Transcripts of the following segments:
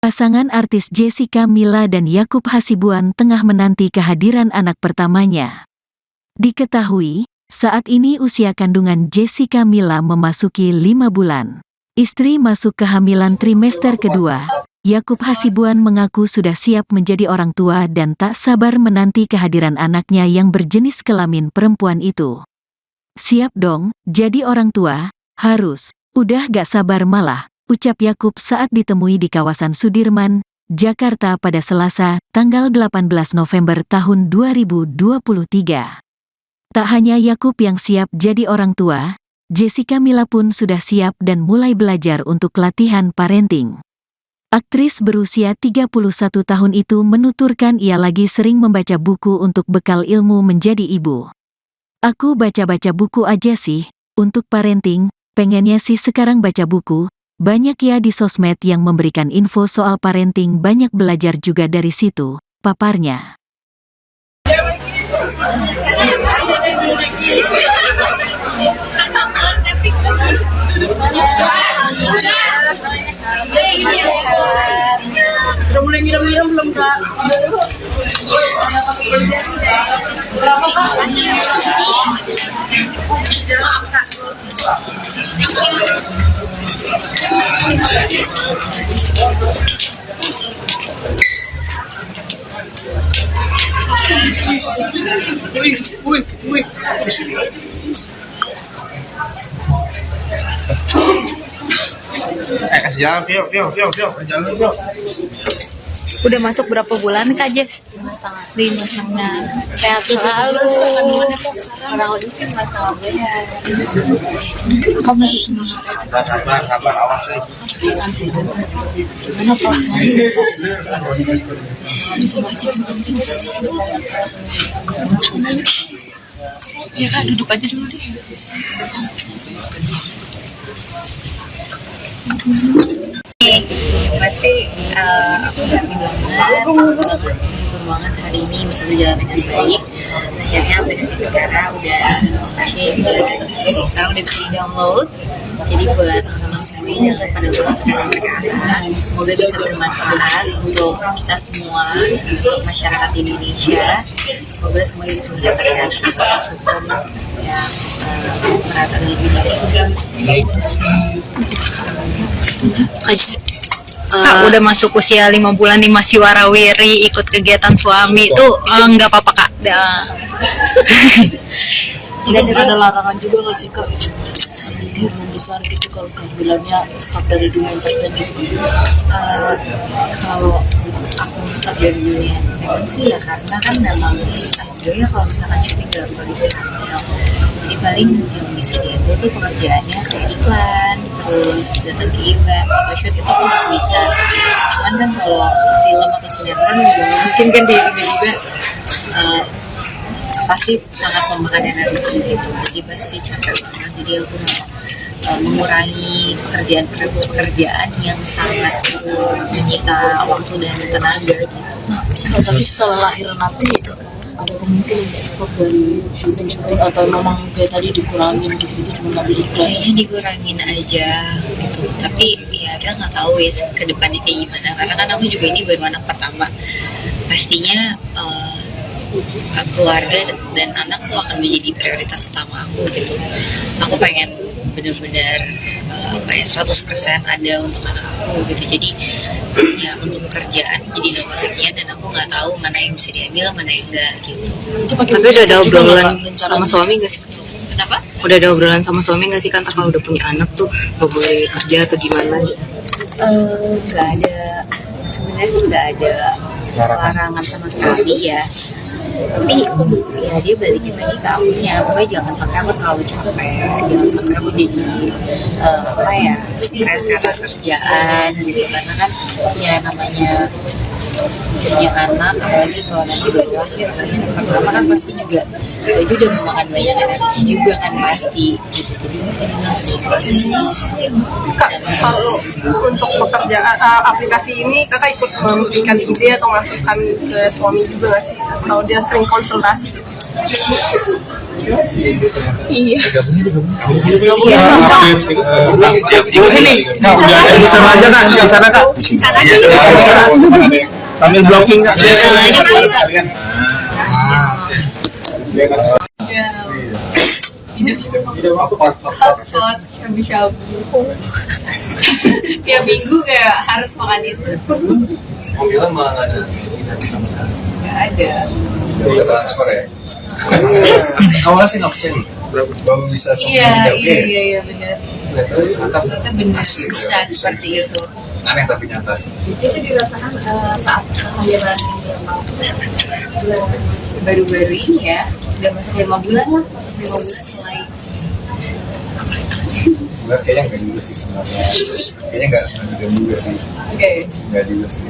Pasangan artis Jessica Mila dan Yakub Hasibuan tengah menanti kehadiran anak pertamanya. Diketahui, saat ini usia kandungan Jessica Mila memasuki 5 bulan. Istri masuk kehamilan trimester kedua. Yakub Hasibuan mengaku sudah siap menjadi orang tua dan tak sabar menanti kehadiran anaknya yang berjenis kelamin perempuan itu. Siap dong, jadi orang tua, harus, udah gak sabar malah, ucap Yakub saat ditemui di kawasan Sudirman, Jakarta pada Selasa, tanggal 18 November tahun 2023. Tak hanya Yakub yang siap jadi orang tua, Jessica Mila pun sudah siap dan mulai belajar untuk latihan parenting. Aktris berusia 31 tahun itu menuturkan ia lagi sering membaca buku untuk bekal ilmu menjadi ibu. Aku baca-baca buku aja sih, untuk parenting, pengennya sih sekarang baca buku, banyak ya di sosmed yang memberikan info soal parenting, banyak belajar juga dari situ, paparnya. Udah mulai ngiram-ngiram belum Kak? Berapa Kak? Wih. Kasih jalan, Vio, jalan, Vio. Udah masuk berapa bulan Kak Jess? 5,5. Sehat selalu. Orang lagi sih 5,5 bulan. Kamu Sabar, awas sih. gimana Pak? Ya Kak, duduk aja dulu deh. Pasti aku happy banget, bersyukur banget hari ini bisa berjalan dengan baik. Akhirnya aplikasi Perkara udah sekarang udah bisa di-download. Jadi buat teman-teman semuanya jangan pada lupa aplikasi Perkara. Semoga bisa bermanfaat untuk kita semua, untuk masyarakat Indonesia. Semoga semuanya bisa mendapatkan akses hukum yang merata dan lebih baik. Kak, udah masuk usia 5 bulan nih masih warawiri ikut kegiatan suami tuh nggak apa-apa Kak. Dan ada larangan juga nggak sih Kak? Kemungkinan besar gitu kalau kehamilannya stop dari dunia entertain gitu. Kalau aku stop dari dunia entertainment sih ya karena kan memang ya kalau misalkan syuting dalam kondisi hamil, jadi paling yang bisa diambil tuh pekerjaannya kayak iklan, terus datang ke event, photoshoot itu pun masih bisa. Cuman kan kalau film atau sinetron juga mungkin kan tiba-tiba pasti sangat memakan energi gitu, jadi pasti capek banget. Jadi aku mengurangi pekerjaan yang sangat menyita waktu dan tenaga gitu. Tapi setelah lahir nanti itu ada kemungkinan stop dari syuting atau memang kayak tadi dikurangin gitu cuma ngambil iklan? Kayaknya dikurangin aja gitu. Tapi ya kita nggak tahu ya ke depannya kayak gimana. Karena kan aku juga ini baru anak pertama. Pastinya keluarga dan anak tuh akan menjadi prioritas utama aku gitu. Aku pengen benar-benar 100% ada untuk anak aku gitu. Jadi ya untuk pekerjaan jadi nomor sekian dan aku nggak tahu mana yang bisa diambil, mana yang enggak gitu. Tapi udah ada obrolan sama suami nggak sih? Kenapa? Udah ada obrolan sama suami nggak sih kan kalau udah punya anak tuh nggak boleh kerja atau gimana? Nggak ada, sebenarnya sih nggak ada larangan sama sekali ya. Tapi ya dia balikin lagi ke akunya, pokoknya jangan sampai aku terlalu capek, jangan sampai aku jadi stres karena kerjaan gitu. Karena kan ya namanya punya anak, apalagi kalau nanti baru lahir, apalagi anak pertama kan pasti juga itu udah memakan banyak energi juga kan pasti gitu. Jadi itu sih. Kak, kalau untuk pekerjaan aplikasi ini kakak ikut memberikan ide atau masukan ke suami juga nggak sih? Kalau dia sering konsultasi gitu? Iya. Di sana aja kak, di sana kak. Di sana aja. Sambil blocking kak. Hotpot, shabu-shabu. Tiap minggu kayak harus makan itu. Mobilan malah nggak ada sama sekali. Nggak ada. Udah transfer ya. Awalnya sih nggak percaya. Baru bisa Iya benar. ternyata Ternyata benar bisa seperti itu. aneh tapi nyata. Itu dirasakan saat kehadiran Baru-baru ini ya, udah masuk 5 bulan lah, masuk 5 bulan mulai. Sebenarnya kayaknya nggak juga sih sebenarnya. Kayaknya nggak juga sih. Oke. Nggak juga sih.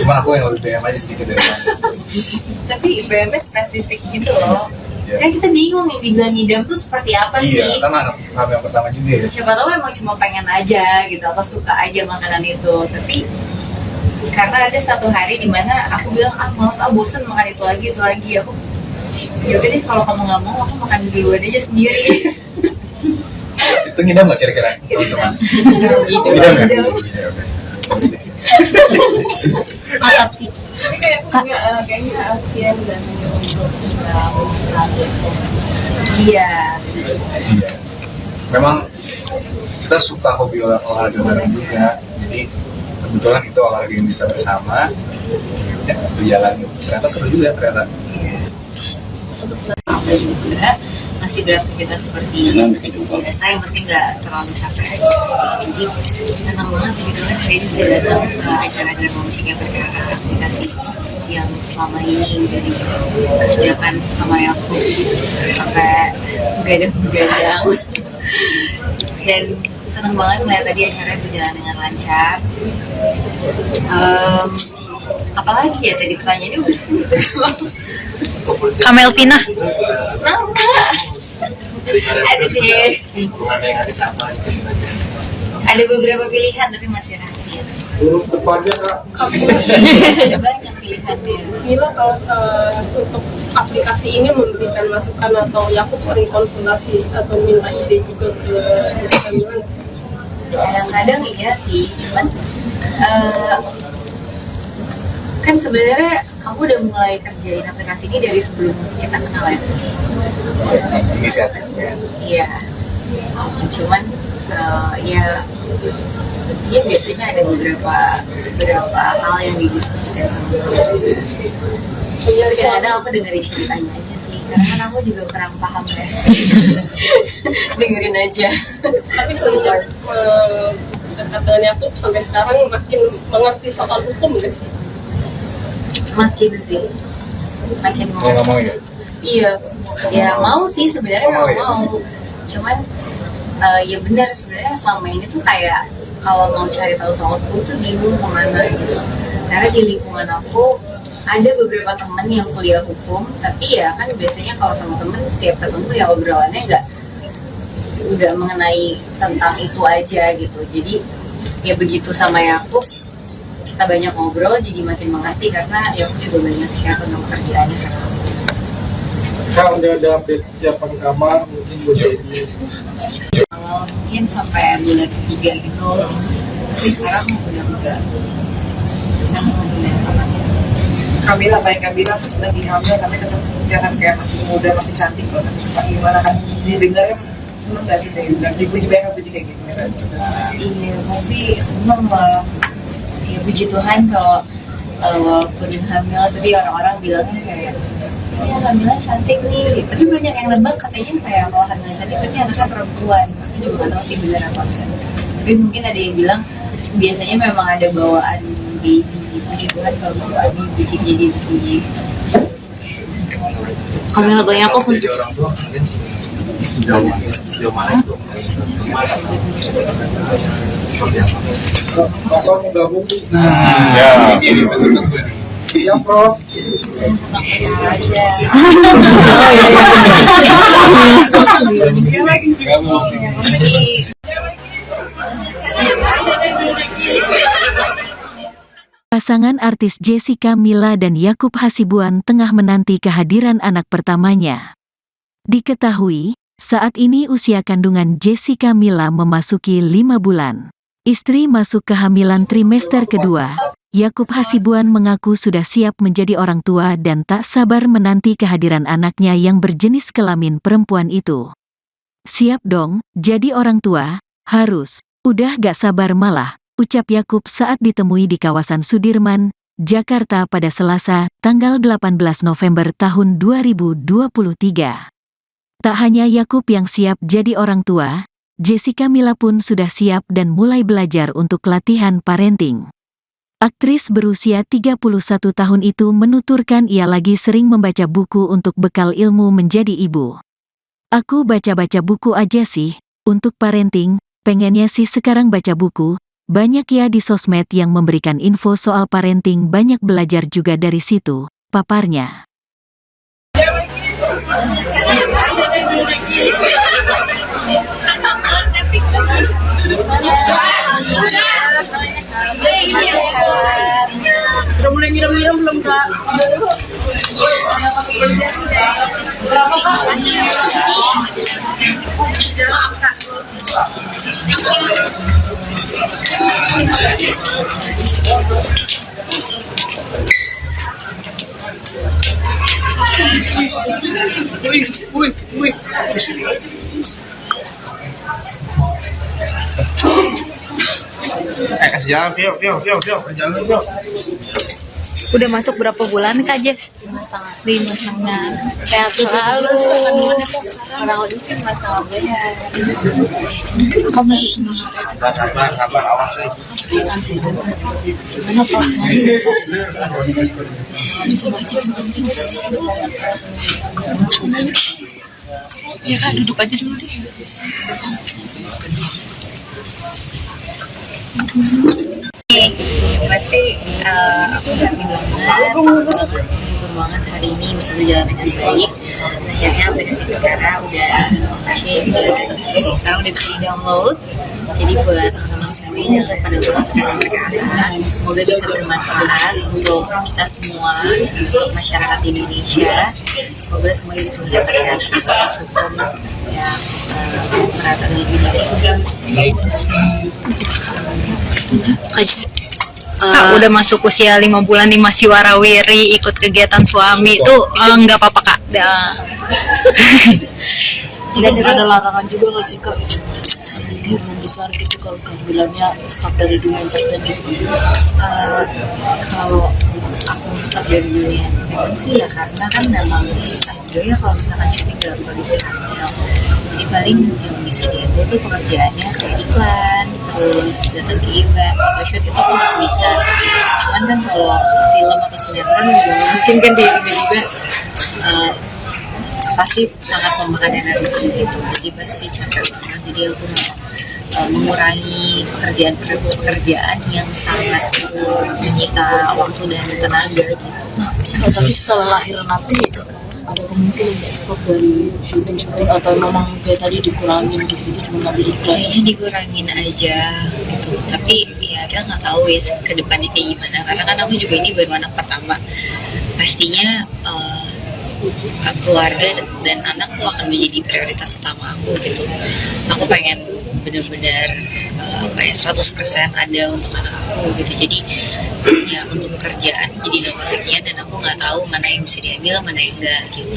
Cuma aku yang lebih BM aja sedikit dari kamu. Tapi BM spesifik gitu loh. Iya. Kan kita bingung yang dibilang ngidam tuh seperti apa sih? Iya, karena anak yang pertama juga ya. Siapa tahu emang cuma pengen aja gitu, apa suka aja makanan itu. Tapi karena ada satu hari di mana aku bilang males bosen makan itu lagi aku yaudah deh kalau kamu nggak mau aku makan duluan aja sendiri. Itu ngidam nggak kira-kira? Teman-teman. Gitu. Ngidam ya? Mantap sih. Tapi kayaknya sekian dan untuk segera Iya. Iya. Memang kita suka hobi olahraga bareng juga. Jadi kebetulan itu olahraga yang bisa bersama. Ya, berjalan. Ternyata seru juga ternyata. Apa juga masih beraktivitas seperti biasa, yang penting nggak terlalu capek aja. Jadi senang banget begitu kan hari ini saya datang ke acara drama musiknya Perkara, aplikasi yang selama ini udah dikerjakan sama aku sampai gadang-gadang. Dan senang banget melihat tadi acaranya berjalan dengan lancar. Apalagi ya tadi pertanyaannya udah Kamel Pina. Ada deh. Ada yang ada sama. Ada beberapa pilihan tapi masih rahasia. Huruf depannya kak. Ada banyak pilihannya. Mila kalau untuk aplikasi ini memberikan masukan atau Yakub sering konsultasi atau minta ide juga ke Mila? Kadang-kadang iya sih, cuman kan sebenarnya kamu udah mulai kerjain aplikasi ini dari sebelum kita kenal ya. Inisiatifnya. Iya. Cuman ya biasanya ada beberapa hal yang didiskusikan sama-sama. Kadang-kadang aku dengerin ceritanya aja sih, karena kan aku juga kurang paham ya. Dengerin aja. Tapi semenjak dekat dengan Yakub sampai sekarang makin mengerti soal hukum nggak sih? Makin sih, makin Mau nggak mau ya? Iya, ya mau sih sebenarnya Mau ya? mau. Cuman ya benar sebenarnya selama ini tuh kayak kalau mau cari tahu soal hukum tuh bingung kemana gitu. Karena di lingkungan aku ada beberapa temen yang kuliah hukum, tapi ya kan biasanya kalau sama temen setiap ketemu ya obrolannya nggak mengenai tentang itu aja gitu. Jadi ya begitu sama Yakub, kita banyak ngobrol jadi makin mengerti karena Yakub juga banyak share tentang pekerjaannya sama aku. Kak udah ada update siapan kamar mungkin buat jadi. Awal mungkin sampai bulan ketiga gitu, tapi sekarang udah enggak. Sekarang udah aman. Kamila, baik Kamila lagi hamil tapi tetap jangan kayak masih muda, masih cantik loh. Pak gimana kan didengarnya seneng gak sih dengan dipuji banyak puji kayak gitu ya? Iya, masih seneng lah. Ya puji Tuhan kalau walaupun hamil tapi orang-orang bilangnya kayak ya hamilnya cantik nih, tapi banyak yang nebak katanya kayak kalau hamilnya cantik berarti anaknya perempuan. Aku juga nggak tahu sih benar apa enggak. Tapi mungkin ada yang bilang biasanya memang ada bawaan baby. Puji Tuhan kalau bawaannya bikin jadi bayi. Kamila banyak kok Jadi orang tua kalian sejauh mana itu? Seperti apa? Bapak mau gabung? Ya. Iya Prof. aja. Pasangan artis Jessica Mila dan Yakub Hasibuan tengah menanti kehadiran anak pertamanya. Diketahui, saat ini usia kandungan Jessica Mila memasuki 5 bulan. Istri masuk kehamilan trimester kedua. Yakub Hasibuan mengaku sudah siap menjadi orang tua dan tak sabar menanti kehadiran anaknya yang berjenis kelamin perempuan itu. Siap dong, jadi orang tua, harus, udah gak sabar malah, ucap Yakub saat ditemui di kawasan Sudirman, Jakarta pada Selasa, tanggal 18 November tahun 2023. Tak hanya Yakub yang siap jadi orang tua, Jessica Mila pun sudah siap dan mulai belajar untuk latihan parenting. Aktris berusia 31 tahun itu menuturkan ia lagi sering membaca buku untuk bekal ilmu menjadi ibu. Aku baca-baca buku aja sih, untuk parenting, pengennya sih sekarang baca buku, banyak ya di sosmed yang memberikan info soal parenting, banyak belajar juga dari situ, paparnya. Udah mulai ngiram-ngiram belum Kak? Berapa Kak? Wih. Kasih jalan, Pio. Jalan, Pio. Udah masuk berapa bulan Kak Jess? 5,5. Sehat selalu. Kurang lebih sih 5,5 bulan. Sabar, awas nih. Ya Kak, duduk aja dulu deh. Pasti aku happy banget hari ini bisa berjalan dengan baik. Akhirnya aplikasi Perkara udah sekarang udah bisa di download. Jadi buat teman-teman semuanya jangan pada download aplikasi Perkara. Semoga bisa bermanfaat untuk kita semua, untuk masyarakat Indonesia. Semoga semuanya bisa mendapatkan akses hukum yang merata lebih baik. Kak, udah masuk usia 5 bulan nih masih warawiri ikut kegiatan suami tuh nggak apa-apa Kak. Tidak ada larangan juga nggak sih Kak? Ini membesar gitu kalau kehamilannya stop dari dunia entertain gitu. Kalau aku stop dari dunia entertain sih ya karena kan memang susah juga ya kalau misalkan syuting dalam kondisi hamil. Jadi paling yang bisa diambil tuh pekerjaannya kayak iklan, terus datang ke event, photoshoot itu aku masih bisa. Cuman kan kalau film atau sinetron juga mungkin kan dia tiba-tiba pasti sangat memakan energi gitu. Jadi pasti capek banget. Jadi aku mengurangi pekerjaan yang sangat menyita waktu dan tenaga gitu. Tapi setelah lahir nanti ada kemungkinan nggak stop dari syuting atau memang kayak tadi dikurangin gitu cuma ngambil iklan? Kayaknya dikurangin aja gitu. Tapi ya kita nggak tahu ya ke depannya kayak gimana. Karena kan aku juga ini baru anak pertama. Pastinya keluarga dan anak tuh akan menjadi prioritas utama aku gitu. Aku pengen benar-benar 100% ada untuk anak aku gitu. Jadi ya untuk pekerjaan jadi nomor sekian dan aku nggak tahu mana yang bisa diambil, mana yang enggak gitu.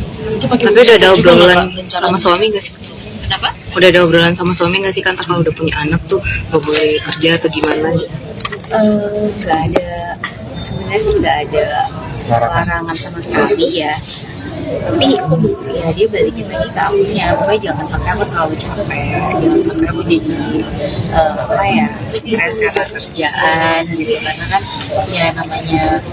Tapi udah ada obrolan sama suami nggak sih? Kenapa? Udah ada obrolan sama suami nggak sih kan kalau udah punya anak tuh nggak boleh kerja atau gimana? Nggak ada, sebenarnya sih nggak ada larangan sama sekali ya. Tapi ya dia balikin lagi ke akunya, pokoknya jangan sampai aku terlalu capek, jangan sampai aku jadi stres karena kerjaan gitu. Karena kan ya namanya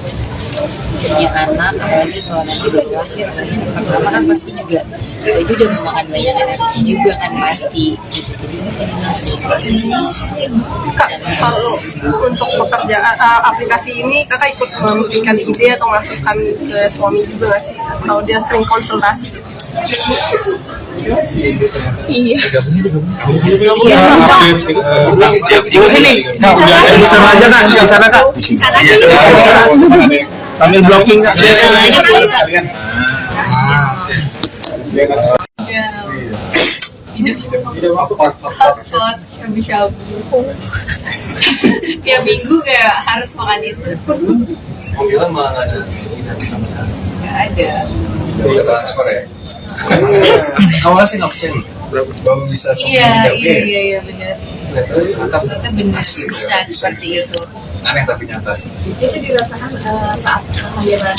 punya anak, apalagi kalau nanti baru lahir kan yang pertama kan pasti juga itu udah memakan banyak energi juga kan pasti gitu. Jadi Kak, kalau untuk pekerjaan aplikasi ini kakak ikut memberikan ide atau masukan ke suami juga nggak sih? Kalau dia sering konsultasi gitu? Iya. Di sini. Di sana aja kak, di sana kak. Di sana. Sambil blocking kak. Hotpot, shabu-shabu. Tiap minggu kayak harus makan itu. Mau bilang malah nggak ada minat sama sekali. Nggak ada. Udah transfer ya? Awalnya sih nggak percaya bahwa bisa Iya benar. ternyata Benar bisa seperti itu. aneh tapi nyata. Itu dirasakan saat kehadiran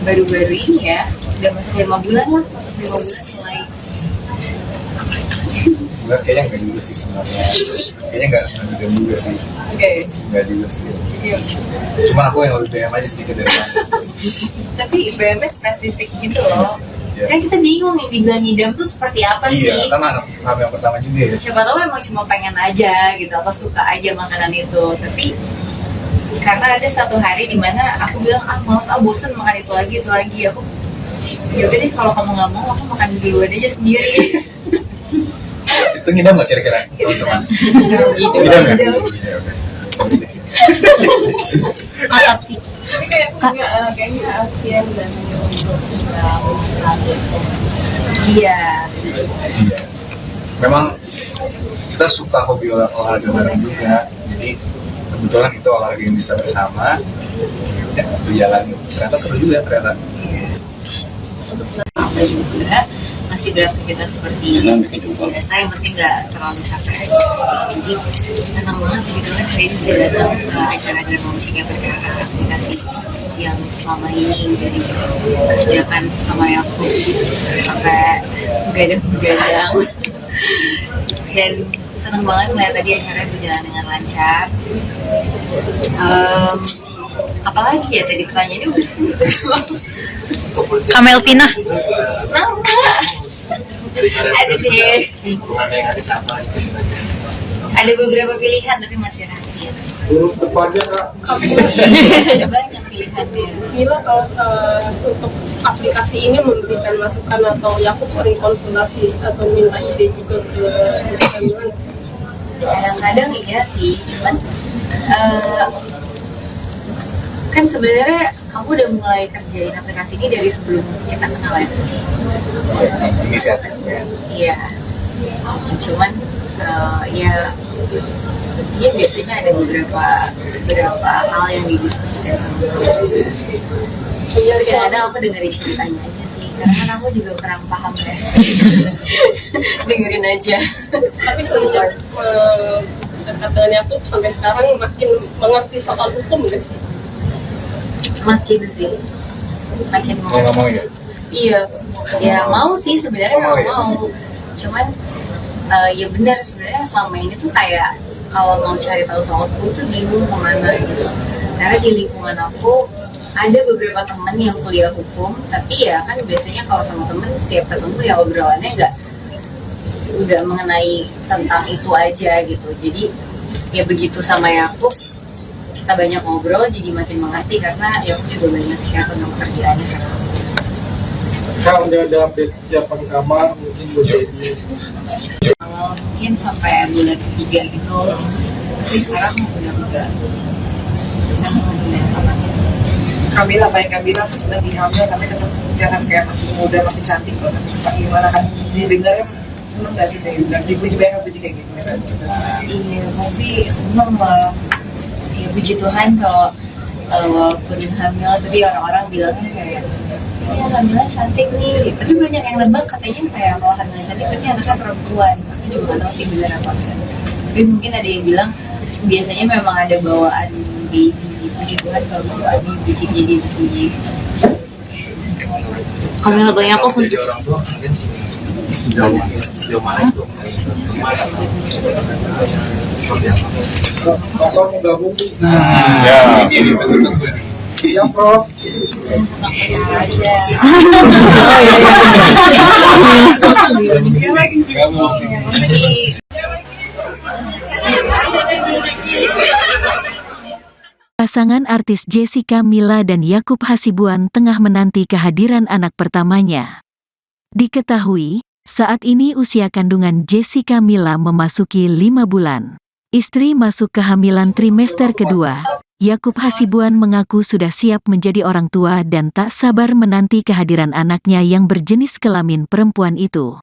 Baru-baru ini ya, udah masuk 5 bulan lah, masuk 5 bulan mulai. Sebenarnya kayaknya nggak juga sih sebenarnya. Kayaknya nggak juga sih. Oke. Nggak juga sih. Iya. Cuma aku yang lebih DM aja sedikit dari kamu. Tapi BMS spesifik gitu loh. Iya. Kan kita bingung yang dibilang ngidam tuh seperti apa sih? Iya, karena anak yang pertama juga ya. Siapa tahu emang cuma pengen aja gitu, apa suka aja makanan itu. Tapi karena ada satu hari dimana aku bilang males bosen makan itu lagi aku yaudah deh kalau kamu nggak mau aku makan duluan aja sendiri. Itu ngidam nggak kira-kira teman-teman? Gitu. Ngidam ya? Mantap sih. Tapi kayaknya Astian dan untuk segera Iya. Iya. Memang kita suka hobi olahraga bareng juga. Jadi kebetulan itu olahraga yang bisa bersama. Ya, berjalan. Ternyata seru juga ternyata. Apa juga masih beraktivitas seperti biasa, yang penting nggak terlalu capek aja. Jadi senang banget begitu kan hari ini saya datang ke acara-acara musiknya Perkara, aplikasi yang selama ini udah dikerjakan sama aku sampai begadang-begadang. Dan senang banget melihat tadi acaranya berjalan dengan lancar. Apalagi ya tadi pertanyaannya udah Kamelvina. Ada deh. Ada beberapa pilihan tapi masih rahasia. Ada banyak pilihannya. Mila kalau untuk aplikasi ini memberikan masukan atau Yakub sering konsultasi atau minta ide juga ke Mila? Kadang-kadang iya sih, cuman kan sebenarnya kamu udah mulai kerjain aplikasi ini dari sebelum kita kenal ya. Inisiatif ya. Iya. Cuman ya biasanya ada beberapa hal yang didiskusikan sama-sama. Kadang aku dengerin ceritanya aja sih, karena kan aku juga kurang paham ya. Dengerin aja. Tapi semenjak dekat dengan Yakub sampai sekarang makin mengerti soal hukum nggak sih? Makin sih, makin Mau nggak mau ya? Iya, ya mau sih sebenarnya Mau ya? mau. Cuman ya benar sebenarnya selama ini tuh kayak kalau mau cari tahu soal hukum tuh bingung kemana gitu. Karena di lingkungan aku ada beberapa temen yang kuliah hukum, tapi ya kan biasanya kalau sama temen setiap ketemu ya obrolannya nggak mengenai tentang itu aja gitu. Jadi ya begitu sama Yakub, kita banyak ngobrol jadi makin mengerti karena Yakub juga banyak share tentang pekerjaannya sekarang. Kak, udah ada update siapan kamar mungkin buat jadi Mungkin sampai bulan ketiga gitu, tapi sekarang udah enggak. Sekarang udah aman. Kamila, baik Kamila lagi hamil tapi tetap jangan kayak masih muda, masih cantik loh. Pak gimana kan didengarnya seneng gak sih dan dipuji banyak kayak gitu ya. Iya, pasti seneng lah. Ya puji Tuhan kalau walaupun hamil tapi orang-orang bilangnya kayak ini hamilnya cantik nih, tapi banyak yang nebak katanya kayak kalau hamilnya cantik berarti anaknya perempuan. Aku juga nggak tahu sih benar apa enggak, tapi mungkin ada yang bilang biasanya memang ada bawaan baby. Puji Tuhan kalau bawaannya bikin jadi bayi. Kalau banyak aku Jadi orang tua mungkin sejauh mana itu? Seperti apa? kosong gabung Ya. yang Prof. aja. Pasangan artis Jessica Mila dan Yakub Hasibuan tengah menanti kehadiran anak pertamanya. Diketahui, saat ini usia kandungan Jessica Mila memasuki 5 bulan. Istri masuk kehamilan trimester kedua, Yakub Hasibuan mengaku sudah siap menjadi orang tua dan tak sabar menanti kehadiran anaknya yang berjenis kelamin perempuan itu.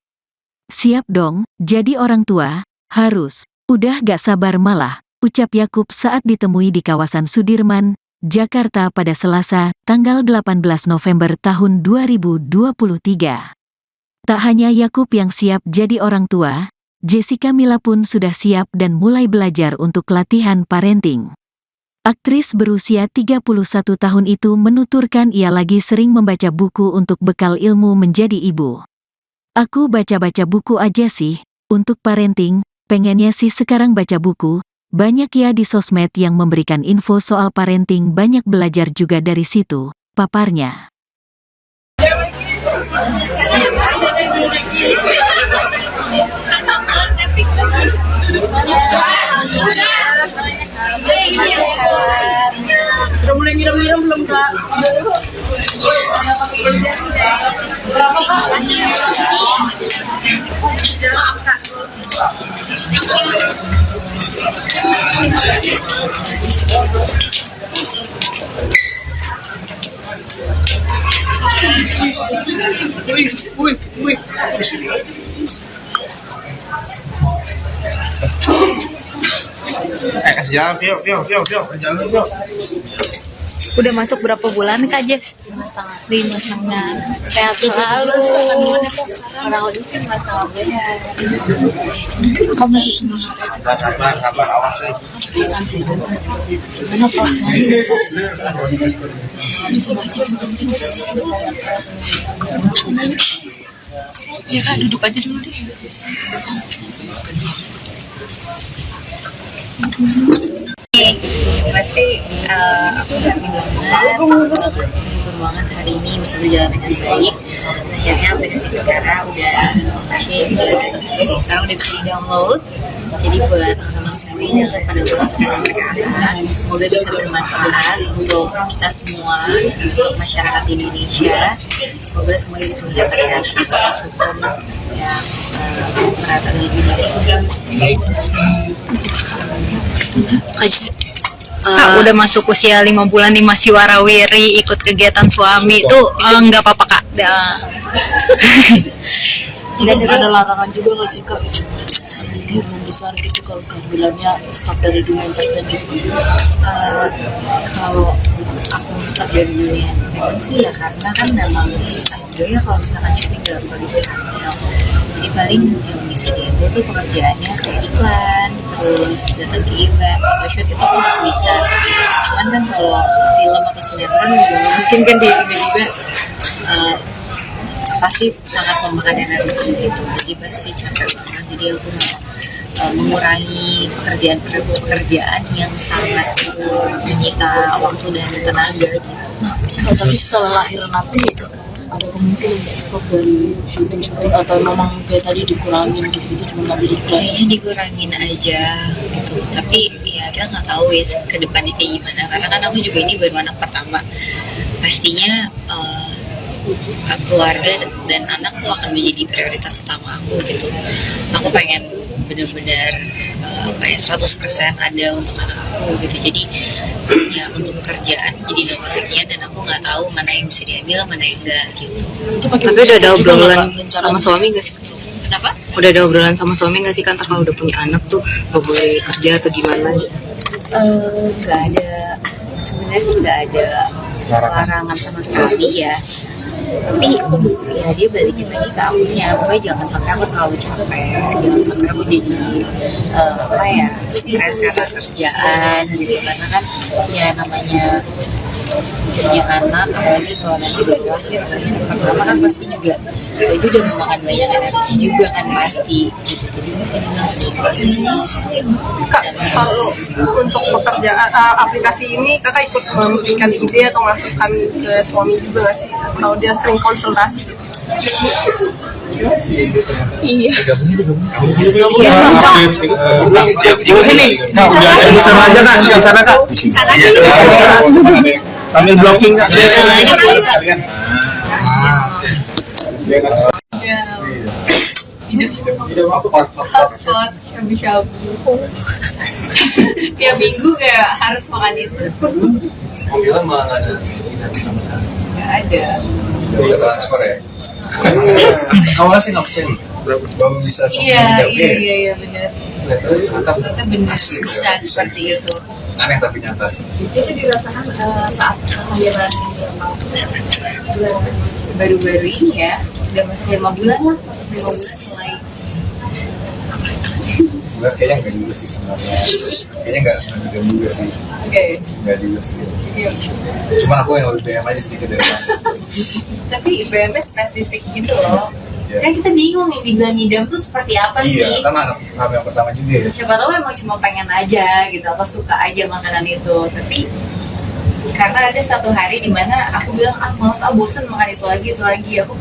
Siap dong, jadi orang tua, harus, udah gak sabar malah, ucap Yakub saat ditemui di kawasan Sudirman, Jakarta pada Selasa, tanggal 18 November tahun 2023. Tak hanya Yakub yang siap jadi orang tua, Jessica Mila pun sudah siap dan mulai belajar untuk latihan parenting. Aktris berusia 31 tahun itu menuturkan ia lagi sering membaca buku untuk bekal ilmu menjadi ibu. Aku baca-baca buku aja sih, untuk parenting, pengennya sih sekarang baca buku, banyak ya di sosmed yang memberikan info soal parenting, banyak belajar juga dari situ, paparnya. Udah mulai ngiram-ngiram belum Kak? Berapa Kak? Wih. Kasih jalan, Vio, jalan, Vio. Udah masuk berapa bulan Kak Jess? 5,5. Sehat selalu. Kurang lebih sih 5,5 bulan. Sabar, awas sih. Ya Kak, duduk aja dulu deh. Pasti aku happy banget hari ini bisa berjalan dengan baik. Akhirnya aplikasi Perkara udah launching, sekarang udah bisa di-download. Jadi buat teman-teman semuanya jangan pada buat aplikasi Perkara. Semoga bisa bermanfaat untuk kita semua, untuk masyarakat Indonesia. Semoga semuanya bisa mendapatkan akses hukum yang merata dan lebih baik. Kak, udah masuk usia 5 bulan nih masih warawiri ikut kegiatan suami tuh nggak apa-apa Kak. Tidak ada larangan juga nggak sih Kak? Ini membesar gitu kalau kehamilannya stop dari dunia entertain gitu. Kalau aku stop dari dunia entertain sih ya karena kan memang susah juga ya kalau misalkan syuting dalam kondisi hamil. Jadi paling yang bisa diambil tuh pekerjaannya kayak iklan, terus datang ke event, photoshoot itu aku masih bisa. Cuman kan kalau film atau sinetron juga mungkin kan dia tiba-tiba pasti sangat memakan energi gitu. Jadi pasti capek banget. Jadi aku mengurangi pekerjaan yang sangat menyita waktu dan tenaga gitu. Tapi setelah lahir nanti ada kemungkinan nggak stop dari syuting atau memang kayak tadi dikurangin gitu cuma ngambil iklan? Kayaknya dikurangin aja gitu. Tapi ya kita nggak tahu ya ke depannya kayak gimana. Karena kan aku juga ini baru anak pertama. Pastinya keluarga dan anak tuh akan menjadi prioritas utama aku gitu. Aku pengen benar-benar 100% ada untuk anak aku gitu. Jadi ya untuk pekerjaan jadi nomor sekian dan aku nggak tahu mana yang bisa diambil mana yang enggak gitu. Tapi udah ada obrolan sama suami nggak sih? Kenapa? Udah ada obrolan sama suami nggak sih kan kalau udah punya anak tuh nggak boleh kerja atau gimana? Nggak ada, sebenarnya sih nggak ada larangan sama sekali ya. Tapi ya dia balikin lagi ke akunya, pokoknya jangan sampai aku terlalu capek, jangan sampai aku jadi stres karena kerjaan gitu. Karena kan ya namanya punya anak, apalagi kalau nanti baru lahir, yang pertama kan pasti juga itu udah memakan banyak energi juga kan pasti gitu. Jadi itu aja sih. Kak, kalau untuk pekerjaan aplikasi ini kakak ikut memberikan ide atau masukan ke suami juga nggak sih? Kalau dia sering konsultasi gitu. Iya. Di sini. Di sana aja kak, di sana kak. Di sana. Sambil blocking kak. Hotpot, shabu-shabu. Tiap minggu kayak harus makan itu. Panggilan malah nggak ada minat sama sekali. Nggak ada. Udah transfer ya. Awalnya sih nggak percaya nih. Belum bisa Iya benar. Ternyata Ternyata benar bisa seperti itu. aneh tapi nyata. Itu dirasakan saat kehamilan Baru-baru ini ya, udah masuk 5 bulan lah, masuk 5 bulan mulai. Sebenarnya kayaknya nggak juga sih sebenarnya. Kayaknya nggak juga sih. Oke. Nggak juga sih. Cuman aku yang lebih BM aja sedikit dari kamu. Tapi BM-nya spesifik gitu loh. Iya. Kan kita bingung yang dibilang ngidam tuh seperti apa sih? Iya, karena anak yang pertama juga ya. Siapa tahu emang cuma pengen aja gitu, atau suka aja makanan itu. Tapi karena ada satu hari dimana aku bilang males bosen makan itu lagi aku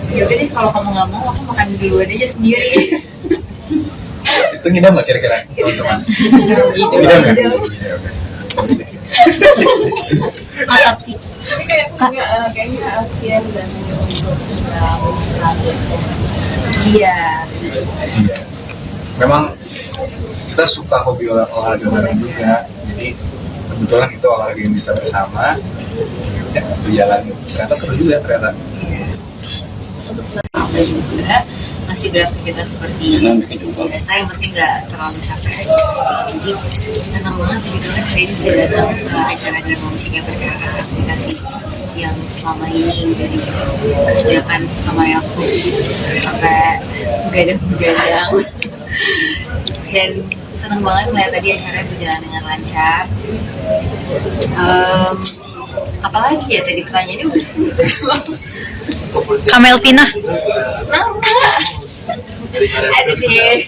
yaudah deh kalau kamu nggak mau aku makan duluan aja sendiri. Itu ngidam nggak kira-kira teman-teman? Ngidam nggak? Mantap sih. Tapi kayaknya sekian dan untuk sedang Iya. Memang kita suka hobi olahraga bareng juga, jadi kebetulan itu olahraga yang bisa bersama ya, berjalan ternyata seru juga ternyata. Apa juga masih beraktivitas seperti biasa, yang penting nggak terlalu capek aja. Jadi senang banget begitu kan hari ini bisa datang ke acara drama musik yang berkara aplikasi yang selama ini udah dikerjakan sama aku sampai gadang-gadang. Dan senang banget melihat tadi acaranya berjalan dengan lancar. Apalagi ya tadi pertanyaannya udah Kameltina. Ada deh.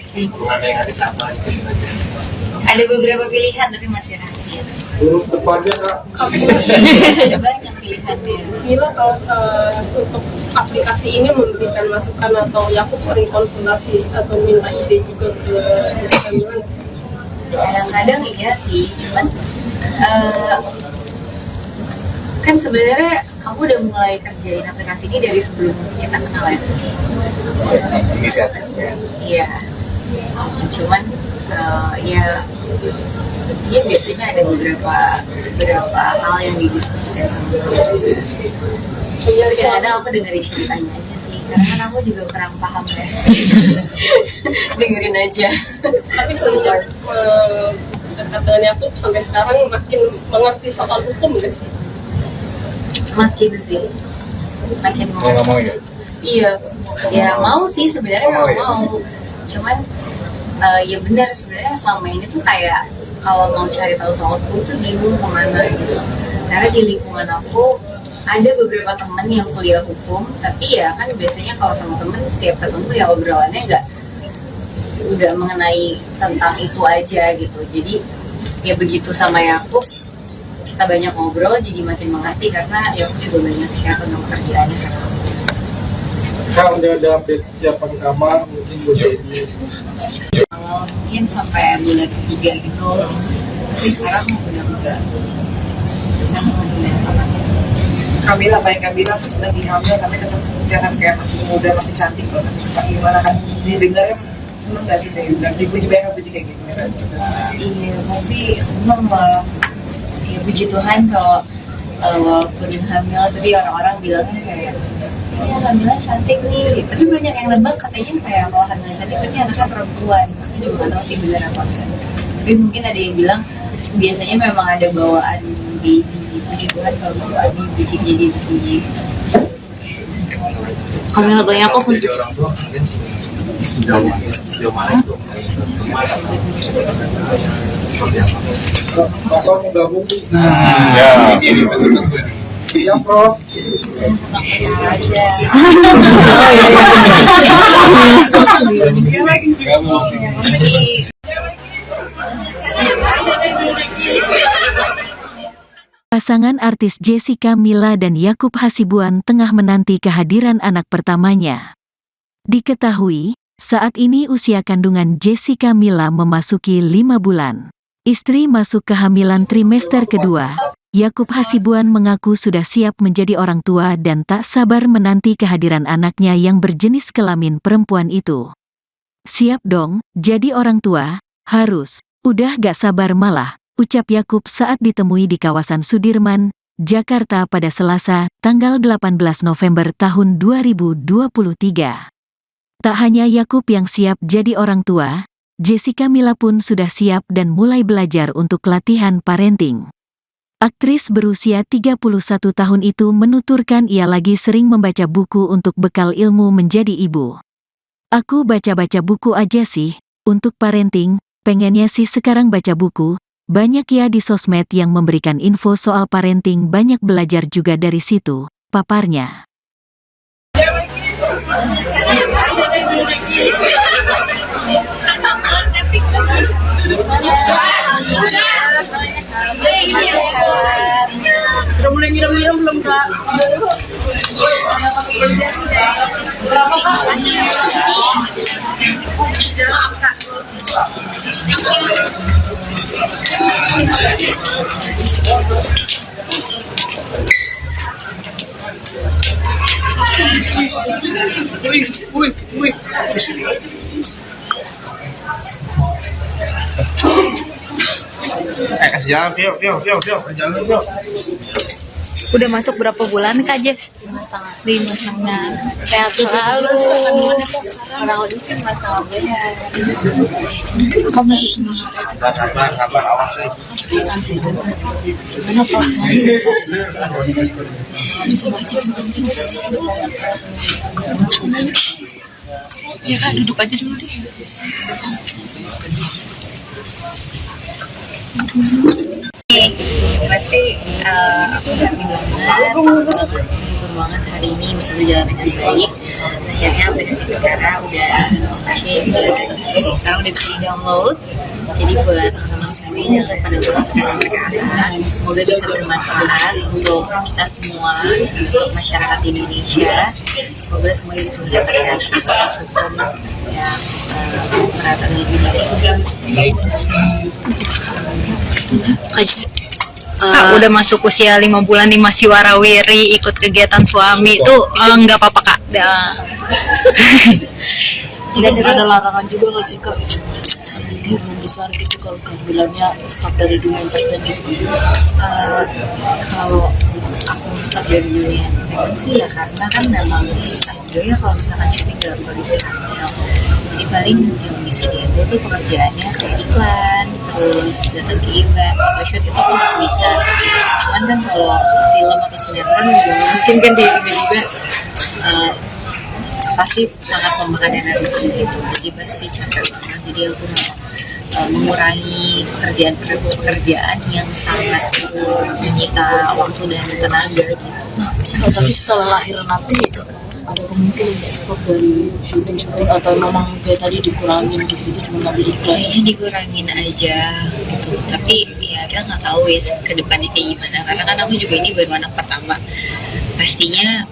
Ada beberapa pilihan tapi masih rahasia. Huruf depannya kak. Ada banyak pilihannya. Mila kalau untuk aplikasi ini memberikan masukan atau Yakub sering konsultasi atau minta ide juga ke Mila? Kadang-kadang iya sih, cuman kan sebenarnya kamu udah mulai kerjain aplikasi ini dari sebelum kita kenal ya. Inisiatif ya. Iya. Cuman ya biasanya ada beberapa hal yang didiskusikan sama-sama. Tapi kadang-kadang aku dengerin ceritanya aja sih, karena kan aku juga kurang paham ya. Dengerin aja. Tapi semenjak dekat dengan Yakub sampai sekarang makin mengerti soal hukum nggak sih? Makin sih, makin Mau nggak mau ya? Iya, ya mau sih sebenarnya Mau, ya? mau. Cuman ya benar sebenarnya selama ini tuh kayak kalau mau cari tahu soal hukum tuh bingung kemana gitu. Karena di lingkungan aku ada beberapa teman yang kuliah hukum, tapi ya kan biasanya kalau sama temen setiap ketemu ya obrolannya nggak mengenai tentang itu aja gitu. Jadi ya begitu sama Yakub, kita banyak ngobrol jadi makin mengerti karena Yakub juga banyak share tentang pekerjaannya sama aku. Kak udah ada update siapan kamar mungkin buat ini. Awal mungkin sampai bulan ketiga gitu, tapi sekarang udah enggak. Sekarang udah apa? Kamila, baik Kamila lagi hamil tapi tetap kelihatan kayak masih muda, masih cantik loh. Kak gimana kan didengarnya seneng gak sih deh? Dan dipuji banyak puji kayak gitu. Iya, pasti seneng lah. Ya puji Tuhan kalau walaupun hamil, tapi orang-orang bilangnya kayak ini hamilnya cantik nih. Tapi banyak yang nebak katanya kayak kalau hamilnya cantik berarti anaknya perempuan. Aku juga nggak tahu sih benar apa enggak. Tapi mungkin ada yang bilang biasanya memang ada bawaan baby. Puji Tuhan kalau bawaannya bikin jadi begini. Kalau banyak aku Jadi orang tua kalian sejauh mana itu? Seperti apa? Bapak mau gabung nih. Ya, ini betul-betul. Ya Prof. aja. Pasangan artis Jessica Mila dan Yakub Hasibuan tengah menanti kehadiran anak pertamanya. Diketahui, saat ini usia kandungan Jessica Mila memasuki 5 bulan. Istri masuk kehamilan trimester kedua, Yakub Hasibuan mengaku sudah siap menjadi orang tua dan tak sabar menanti kehadiran anaknya yang berjenis kelamin perempuan itu. Siap dong, jadi orang tua, harus, udah gak sabar malah, ucap Yakub saat ditemui di kawasan Sudirman, Jakarta pada Selasa, tanggal 18 November tahun 2023. Tak hanya Yakub yang siap jadi orang tua, Jessica Mila pun sudah siap dan mulai belajar untuk latihan parenting. Aktris berusia 31 tahun itu menuturkan ia lagi sering membaca buku untuk bekal ilmu menjadi ibu. Aku baca-baca buku aja sih, untuk parenting, pengennya sih sekarang baca buku. Banyak ya di sosmed yang memberikan info soal parenting, banyak belajar juga dari situ, paparnya. Udah mulai nyiram-nyiram belum, Kak? Wih. Kasih jalan, Vio, jalan, Vio. Udah masuk berapa bulan Kak Jess? 5,5. Sehat selalu. Kurang lebih sih 5,5 bulan. Sabar, awas sih. Ya Kak, duduk aja dulu deh. Pasti aku happy banget hari ini bisa berjalan dengan baik. Akhirnya aplikasi Perkara udah sekarang udah bisa di-download. Jadi buat teman-teman semuanya jangan pada buat aplikasi Perkara. Semoga bisa bermanfaat untuk kita semua, untuk masyarakat Indonesia. Semoga semuanya bisa mendapatkan akses hukum yang merata dan lebih baik. Kak, udah masuk usia 5 bulan nih masih warawiri ikut kegiatan suami tuh nggak apa-apa Kak. Dan ada larangan juga nggak sih, Kak? Belum besar gitu kalau kehamilannya stop dari dunia entertain gitu. Kalau aku stop dari dunia entertainment sih ya karena kan memang satu ya kalau misalkan syuting dalam kondisi hamil, jadi paling yang bisa diambil tuh pekerjaannya kayak iklan, terus datang ke event, photoshoot itu pun masih bisa. Cuman kan kalau film atau sinetron juga mungkin kan tiba-tiba pasti sangat memakan energi gitu, jadi pasti capek banget. Jadi aku mengurangi pekerjaan yang sangat menyita waktu dan tenaga gitu. Tapi setelah lahir nanti itu ada kemungkinan nggak stop dari syuting atau memang kayak tadi dikurangin gitu cuma ngambil iklan? Kayaknya dikurangin aja gitu. Tapi ya kita nggak tahu ya ke depannya kayak gimana. Karena kan aku juga ini baru anak pertama. Pastinya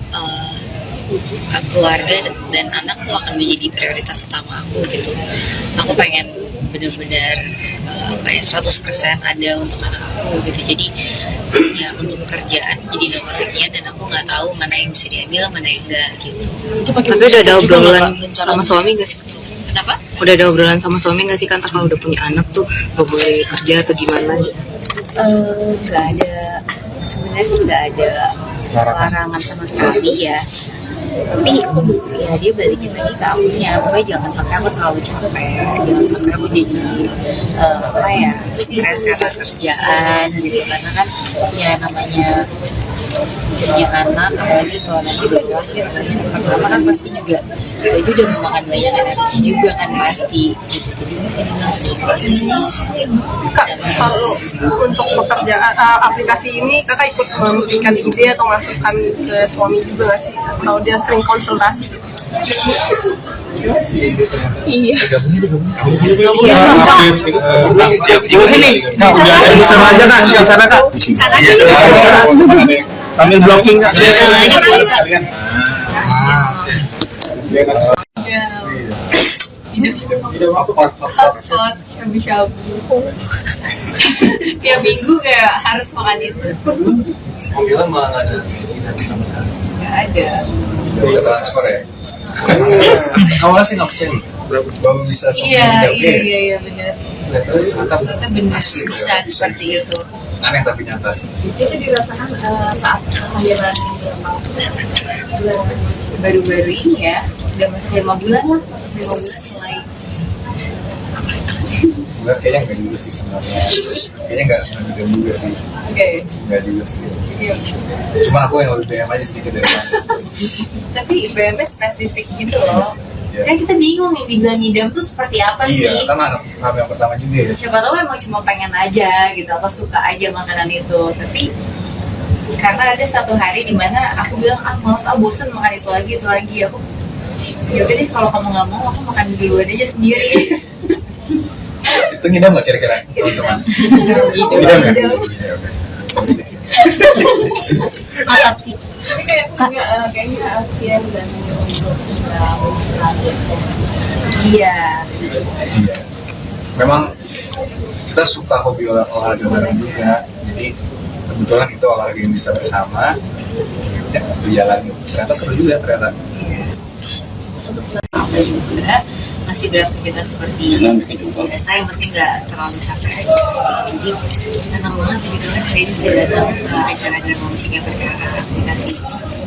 keluarga dan anak tuh akan menjadi prioritas utama aku gitu. Aku pengen benar-benar 100% ada untuk anak aku gitu. Jadi ya untuk pekerjaan jadi nomor sekian dan aku nggak tahu mana yang bisa diambil, mana yang enggak gitu. Tapi udah ada obrolan sama suami nggak sih? Kenapa? Udah ada obrolan sama suami nggak sih kan kalau udah punya anak tuh nggak boleh kerja atau gimana? Nggak ada, sebenarnya sih nggak ada larangan sama sekali ya. Tapi ya dia balikin lagi ke akunya, pokoknya jangan sampai aku terlalu capek, jangan sampai aku jadi stres karena kerjaan gitu. Karena kan ya namanya punya anak, apalagi kalau nanti baru lahir, yang pertama kan pasti juga itu udah memakan banyak energi juga kan pasti gitu. Jadi nanti itu sih. Kak, kalau untuk pekerjaan aplikasi ini kakak ikut memberikan ide atau masukan ke suami juga nggak sih? Kalau dia sering konsultasi gitu? Iya. Di sana aja kak, di sana kak. Sambil blocking kak. Hotpot, shabu-shabu. Tiap minggu kayak harus makan itu. Panggilan malah nggak ada kita sama sekali. Nggak ada. Udah transfer ya. Awalnya sih nggak percaya. Baru bisa Iya benar. Ternyata Ternyata benar bisa seperti itu. aneh tapi nyata. Itu dirasakan saat kehadiran Baru-baru ini ya, udah masuk 5 bulan lah, masuk 5 bulan mulai. Sebenarnya kayaknya nggak juga sih sebenarnya. Kayaknya nggak juga sih. Oke. Nggak juga sih. Cuman aku yang lebih BM aja sedikit dari kamu. Tapi BM spesifik gitu loh. Kan kita bingung yang dibilang ngidam tuh seperti apa sih? Iya, karena anak yang pertama juga ya. Siapa tahu emang cuma pengen aja gitu, apa suka aja makanan itu. Tapi karena ada satu hari di mana aku bilang males, bosen makan itu lagi aku. Ya udah deh, kalau kamu nggak mau aku makan di luar aja sendiri. Itu ngidam nggak kira-kira teman-teman? Ngidam nggak? Mantap sih. Tapi kayaknya sekian dan untuk sedang Iya. Memang kita suka hobi olahraga bareng juga, jadi kebetulan itu olahraga yang bisa bersama, ya berjalan. Ternyata seru juga ternyata. Apa juga masih beraktivitas seperti biasa, yang penting nggak terlalu capek aja. Jadi senang banget gitu kan hari ini saya datang ke acara Drama Musik yang Perkara, aplikasi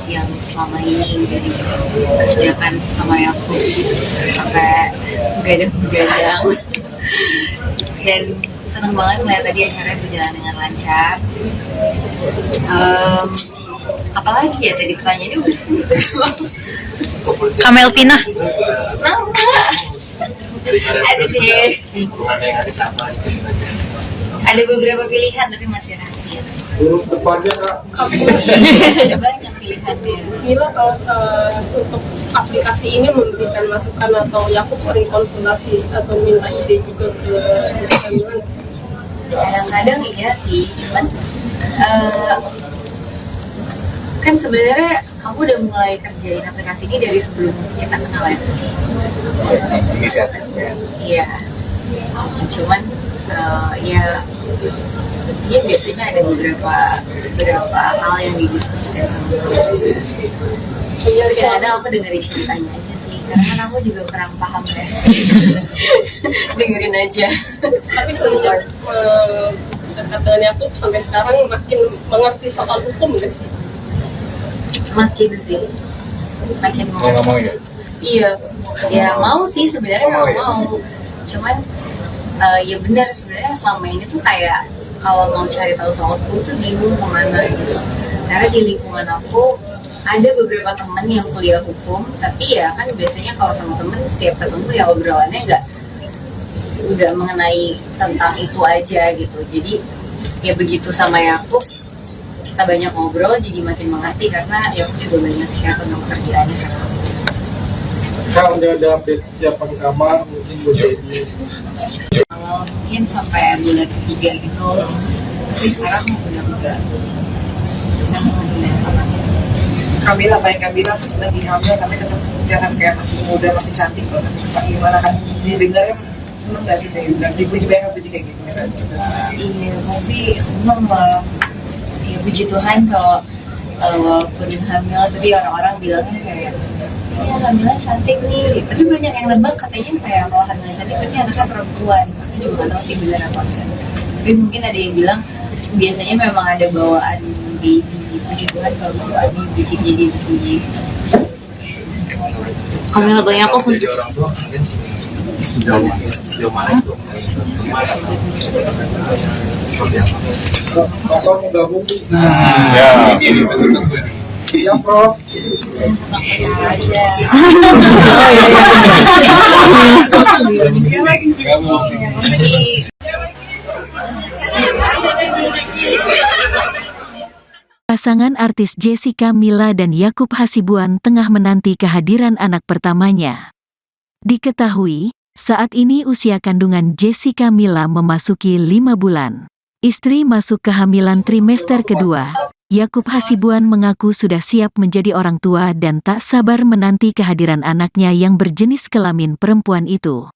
yang selama ini udah dikerjakan sama aku sampai begadang dan senang banget melihat tadi acaranya berjalan dengan lancar. Apalagi ya tadi pertanyaannya udah gitu. Kameltina. Ada deh. Ada beberapa pilihan tapi masih rahasia. Lurus depannya kak. Ada banyak pilihannya. Mila, kalau untuk aplikasi ini memberikan masukan atau Yakub sering konsultasi atau minta ide juga ke Mila? Kadang-kadang iya sih, cuman kan sebenarnya kamu udah mulai kerjain aplikasi ini dari sebelum kita kenal ya. Inisiatifnya. Iya. Cuman ya biasanya ada beberapa hal yang didiskusikan sama-sama. Kadang-kadang aku dengerin ceritanya aja sih, karena kan aku juga kurang paham ya. Dengerin aja. Tapi semenjak dekat dengan Yakub sampai sekarang makin mengerti soal hukum nggak sih? Makin sih, makin mau. Nggak mau ya? Iya, ya mau sih sebenarnya mau. Cuman ya benar sebenarnya selama ini tuh kayak kalau mau cari tahu soal hukum tuh bingung kemana gitu. Karena di lingkungan aku ada beberapa temen yang kuliah hukum, tapi ya kan biasanya kalau sama temen setiap ketemu ya obrolannya nggak mengenai tentang itu aja gitu. Jadi ya begitu sama Yakub, kita banyak ngobrol jadi makin mengerti karena Yakub juga banyak share tentang pekerjaannya sama aku. Kak udah ada update siapan kamar mungkin udah ini. Awal mungkin sampai bulan ketiga gitu, tapi sekarang udah enggak. Sekarang udah apa? Kamila, baik Kamila lagi hamil tapi tetap kelihatan kayak masih muda, masih cantik loh. Pak gimana kan didengarnya seneng gak sih dan dipuji banyak kayak gitu kan? Iya, pasti seneng lah. Ya puji Tuhan kalau walaupun hamil, tapi orang-orang bilangnya kayak ya hamilnya cantik nih. Tapi banyak yang nebak katanya kayak kalau hamilnya cantik berarti anaknya perempuan. Aku juga nggak tahu sih benar apa enggak. Tapi mungkin ada yang bilang biasanya memang ada bawaan baby. Puji Tuhan kalau bawaannya bikin jadi bunyi. Kamila banyak kok Jadi orang tua kalian sejauh mana itu? Seperti apa? Bapak mau gabung? Ya. Iya Prof. Aja. Pasangan artis Jessica Mila dan Yakub Hasibuan tengah menanti kehadiran anak pertamanya. Diketahui, saat ini usia kandungan Jessica Mila memasuki 5 bulan. Istri masuk kehamilan trimester kedua. Yakub Hasibuan mengaku sudah siap menjadi orang tua dan tak sabar menanti kehadiran anaknya yang berjenis kelamin perempuan itu.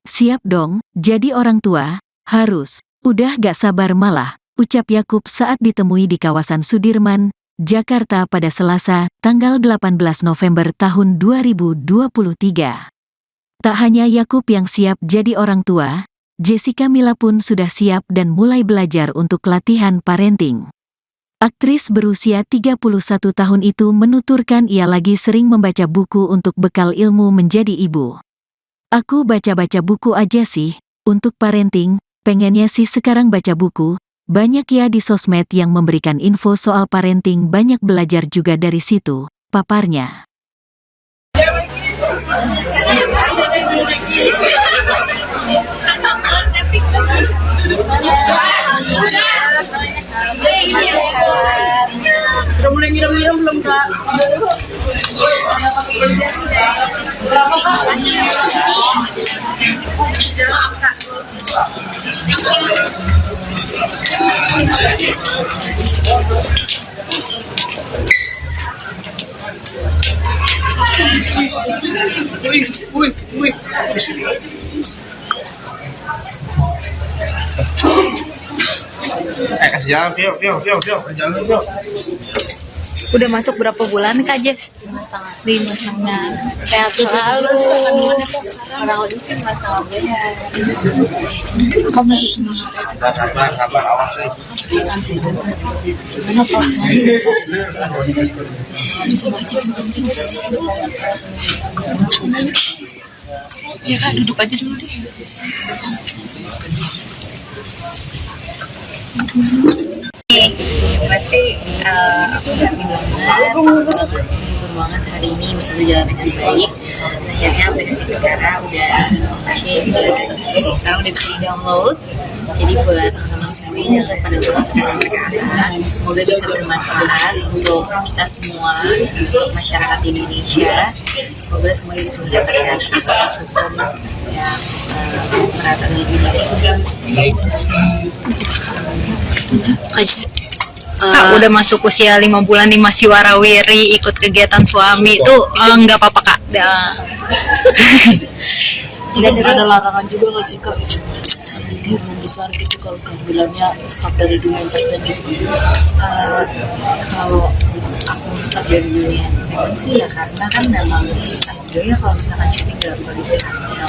Siap dong, jadi orang tua, harus, udah gak sabar malah, ucap Yakub saat ditemui di kawasan Sudirman, Jakarta pada Selasa, tanggal 18 November tahun 2023. Tak hanya Yakub yang siap jadi orang tua, Jessica Mila pun sudah siap dan mulai belajar untuk latihan parenting. Aktris berusia 31 tahun itu menuturkan ia lagi sering membaca buku untuk bekal ilmu menjadi ibu. Aku baca-baca buku aja sih, untuk parenting, pengennya sih sekarang baca buku. Banyak ya di sosmed yang memberikan info soal parenting, banyak belajar juga dari situ, paparnya. Udah mulai ngiram-ngiram belum, Kak? Berapa, Kak? Wih. Kasih jalan, Pio. Jalan, Pio. Udah masuk berapa bulan Kak Jess? 5,5. Sehat selalu. Kurang lebih sih 5,5 bulan. Sabar, awas nih. Ya Kak, duduk aja dulu deh. Pasti aku happy banget hari ini bisa berjalan dengan baik. Akhirnya aplikasi Perkara udah sekarang udah bisa di download. Jadi buat teman-teman semuanya jangan pada lupa aplikasi Perkara. Semoga bisa bermanfaat untuk kita semua, untuk masyarakat Indonesia. Semoga semuanya bisa mendapatkan akses hukum yang merata lebih baik. Kak, udah masuk usia 5 bulan nih masih warawiri ikut kegiatan suami tuh nggak apa-apa Kak. Tidak ada larangan juga nggak sih, Kak? Kemungkinan besar gitu kalau kehamilannya stop dari dunia entertain gitu. Kalau aku stop dari dunia entertain sih ya karena kan memang susah juga ya kalau misalkan syuting dalam kondisi hamil.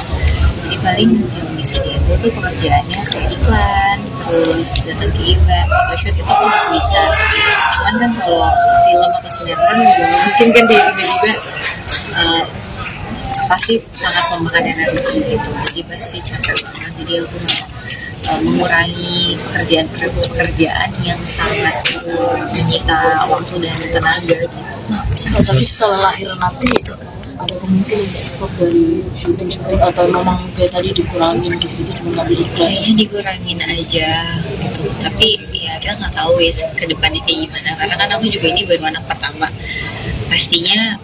Jadi paling yang bisa diambil tuh pekerjaannya kayak iklan, terus datang ke event, photoshoot itu aku masih bisa. Cuman kan kalau film atau sinetron juga mungkin kan dia tiba-tiba pasti sangat memakan energi gitu. Jadi pasti capek banget. Jadi aku mengurangi pekerjaan yang sangat menyita waktu dan tenaga gitu. Tapi setelah lahir nanti ada kemungkinan nggak stop dari syuting atau memang kayak tadi dikurangin gitu cuma ngambil iklan? Kayaknya dikurangin aja gitu. Tapi ya kita nggak tahu ya ke depannya kayak gimana. Karena kan aku juga ini baru anak pertama. Pastinya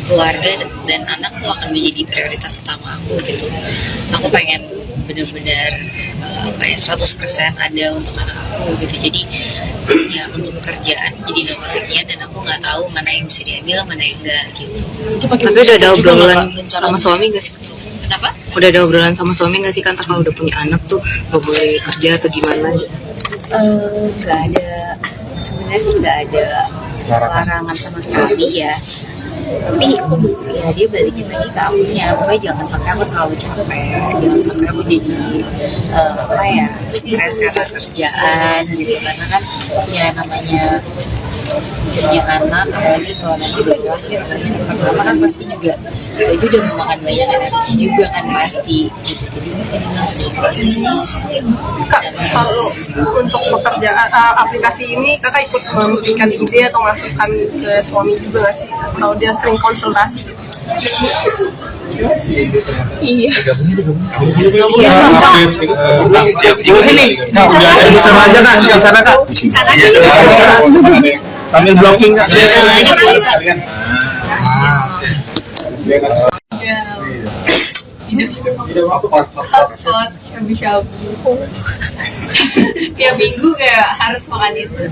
keluarga dan anak tuh akan menjadi prioritas utama aku gitu. Aku pengen benar-benar 100% ada untuk anak aku gitu. Jadi ya untuk pekerjaan jadi nomor sekian dan aku nggak tahu mana yang bisa diambil, mana yang enggak gitu. Tapi udah ada obrolan sama suami nggak sih? Kenapa? Udah ada obrolan sama suami nggak sih kan kalau udah punya anak tuh nggak boleh kerja atau gimana? Nggak ada, sebenarnya sih nggak ada larangan sama sekali ya. Tapi ya dia balikin lagi ke akunya, pokoknya jangan sampai aku terlalu capek, jangan sampai aku jadi stres karena kerjaan gitu. Karena kan ya namanya punya anak, apalagi kalau nanti baru lahir kan yang pertama kan pasti juga itu udah memakan banyak energi juga kan pasti gitu. Jadi Kak, kalau untuk pekerjaan aplikasi ini kakak ikut memberikan ide atau masukan ke suami juga nggak sih? Kalau dia sering konsultasi gitu? Iya. Di sini. Di sana aja Kak, di sana Kak. Di sana. Sambil blocking Kak. Hotpot, shabu-shabu. Tiap minggu kayak harus makan itu.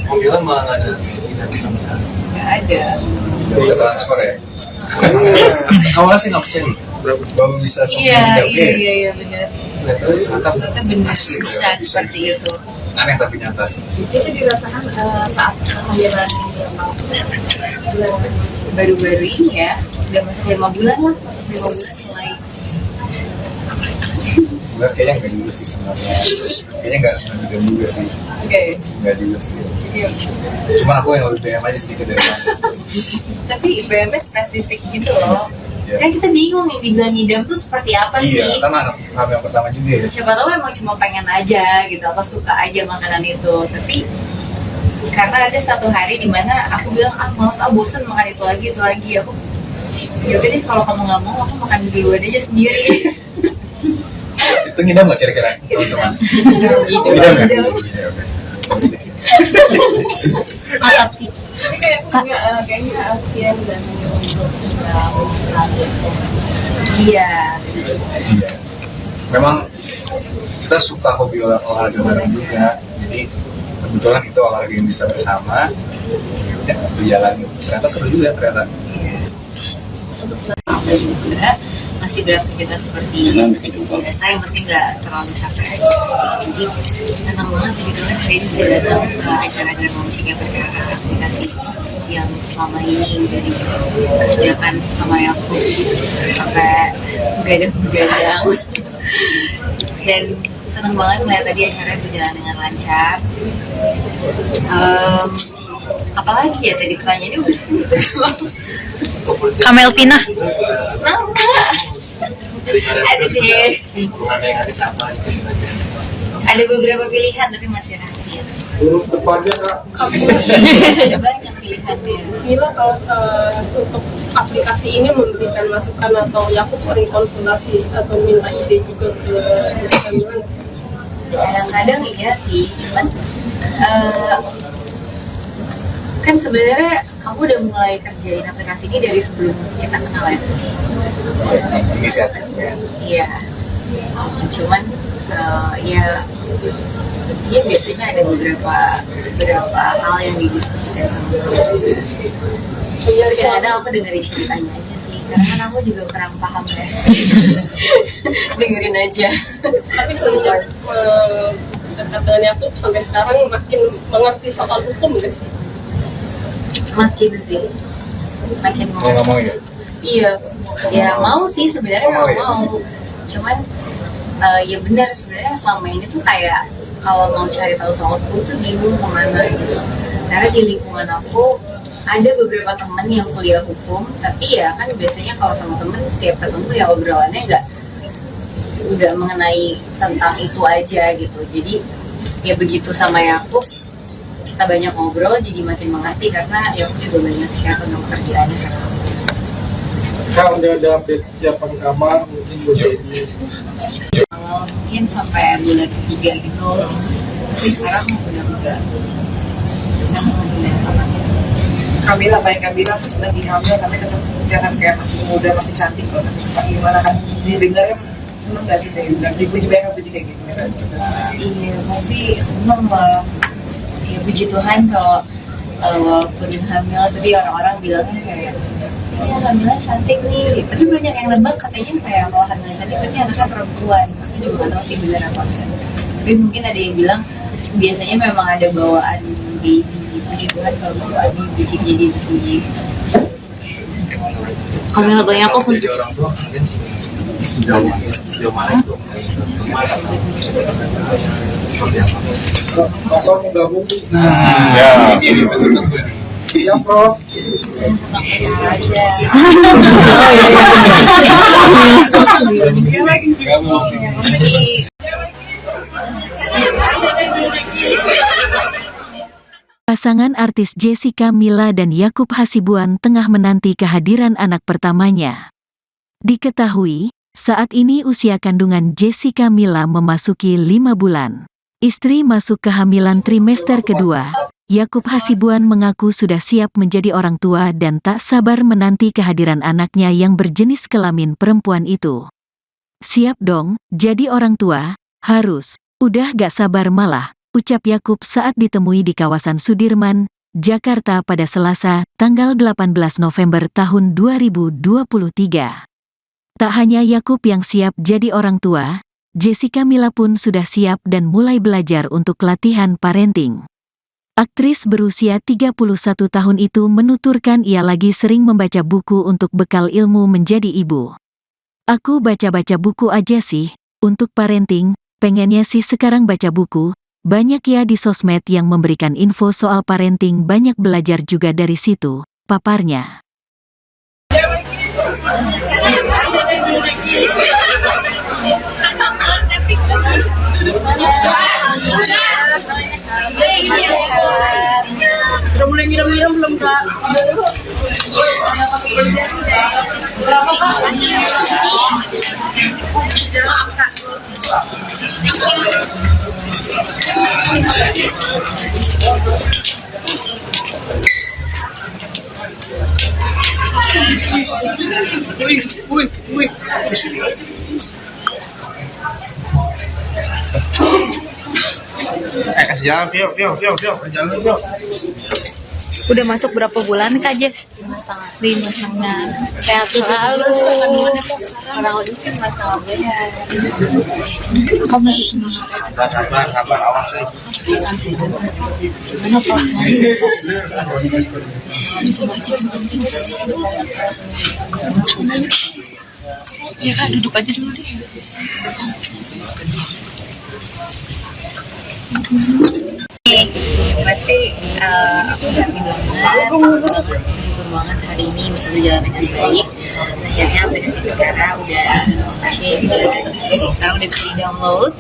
Mobilan malah nggak ada minat sama sekali. Nggak ada. Udah transfer ya. Awalnya sih nggak percaya bahwa bisa Iya benar. ternyata Benar bisa seperti itu. aneh tapi nyata. Itu dirasakan saat kehamilan Baru-baru ini ya, udah masuk 5 bulan lah, masuk 5 bulan mulai. Sebenarnya kayaknya nggak juga sih sebenarnya. Kayaknya nggak juga sih. Oke. Nggak juga sih. Iya. Cuma aku yang lebih BM aja sedikit dari kamu. Tapi BM spesifik gitu loh. Iya. Kan kita bingung yang dibilang ngidam tuh seperti apa sih? Iya, karena anak yang pertama juga ya. Siapa tahu emang cuma pengen aja gitu, apa suka aja makanan itu. Tapi karena ada satu hari dimana aku bilang males bosen makan itu lagi aku yaudah deh kalau kamu nggak mau aku makan duluan aja sendiri. Itu ngidam nggak kira-kira teman-teman? Ngidam. mantap sih. Tapi kayaknya sekian dan Iya. Memang kita suka hobi olahraga bareng juga, jadi kebetulan itu olahraga yang bisa bersama ya berjalan ternyata seru juga ternyata. Juga masih beraktivitas seperti biasa, yang penting nggak terlalu capek aja. Jadi senang banget begitu kan hari ini saya datang ke acara-acara Manusia Perkara, aplikasi yang selama ini udah dikerjakan sama aku sampai gadang-gadang. Dan senang banget melihat tadi acaranya berjalan dengan lancar. Apalagi ya tadi pertanyaannya udah Kamelvina. Ada deh. Ada beberapa pilihan tapi masih rahasia. Huruf depannya Kak. Ada banyak pilihannya. Mila kalau untuk aplikasi ini memberikan masukan atau Yakub sering konsultasi atau minta ide juga ke Mila nggak sih? Kadang-kadang iya sih, cuman kan sebenarnya kamu udah mulai kerjain aplikasi ini dari sebelum kita kenal ya. Inisiatif ya. Iya. Cuman ya biasanya ada beberapa hal yang didiskusikan sama-sama. Kadang-kadang aku dengerin ceritanya aja sih, karena kan aku juga kurang paham ya. Dengerin aja. Tapi semenjak dekat dengan Yakub sampai sekarang makin mengerti soal hukum nggak sih? Makin sih, makin Mau nggak mau ya? Iya, ya mau sih sebenarnya Mau ya? mau. Cuman ya benar sebenarnya selama ini tuh kayak kalau mau cari tahu soal hukum tuh bingung kemana gitu. Karena di lingkungan aku ada beberapa temen yang kuliah hukum, tapi ya kan biasanya kalau sama temen setiap ketemu ya obrolannya nggak mengenai tentang itu aja gitu. Jadi ya begitu sama Yakub, kita banyak ngobrol jadi makin mengerti karena Yakub juga banyak share tentang pekerjaannya sekarang. Kak udah ada update siapan kamar mungkin buat jadi. Mungkin sampai bulan ketiga gitu, tapi sekarang udah enggak. Sekarang udah aman. Kamila, baik Kamila lagi hamil tapi tetap jangan kayak masih muda, masih cantik loh. Pak gimana kan didengarnya seneng gak sih dan dipuji banyak puji kayak gitu ya. Iya, masih seneng lah. Ya puji Tuhan kalau walaupun hamil tapi orang-orang bilangnya kayak ini hamilnya cantik nih. Tapi banyak yang nebak katanya kayak kalau hamil cantik berarti anaknya perempuan. Aku juga nggak tahu sih benar apa enggak. Tapi mungkin ada yang bilang biasanya memang ada bawaan baby. Puji Tuhan kalau bawaannya bikin jadi bayi. Kamila banyak kok Jadi orang tua mungkin sejauh mana itu seperti apa? Pasal mau gabung. Ya. Iya Prof. Aja. Pasangan artis Jessica Mila dan Yakub Hasibuan tengah menanti kehadiran anak pertamanya. Diketahui, saat ini usia kandungan Jessica Mila memasuki 5 bulan. Istri masuk kehamilan trimester kedua, Yakub Hasibuan mengaku sudah siap menjadi orang tua dan tak sabar menanti kehadiran anaknya yang berjenis kelamin perempuan itu. Siap dong, jadi orang tua, harus, udah gak sabar malah, ucap Yakub saat ditemui di kawasan Sudirman, Jakarta pada Selasa, tanggal 18 November tahun 2023. Tak hanya Yakub yang siap jadi orang tua, Jessica Mila pun sudah siap dan mulai belajar untuk latihan parenting. Aktris berusia 31 tahun itu menuturkan ia lagi sering membaca buku untuk bekal ilmu menjadi ibu. Aku baca-baca buku aja sih, untuk parenting, pengennya sih sekarang baca buku. Banyak ya di sosmed yang memberikan info soal parenting, banyak belajar juga dari situ, paparnya. Udah mulai nyiram-nyiram belum, Kak? Wih. Kasih jalan, Vio, jalan, Vio. Udah masuk berapa bulan Kak Jess? 5,5. Sehat selalu. Orang lebih sih 5,5 bulan. Sabar, awas sih. Ya Kak, duduk aja dulu deh. Pasti aku happy banget hari ini bisa berjalan dengan baik. Akhirnya aplikasi Perkara udah sekarang udah bisa di-download.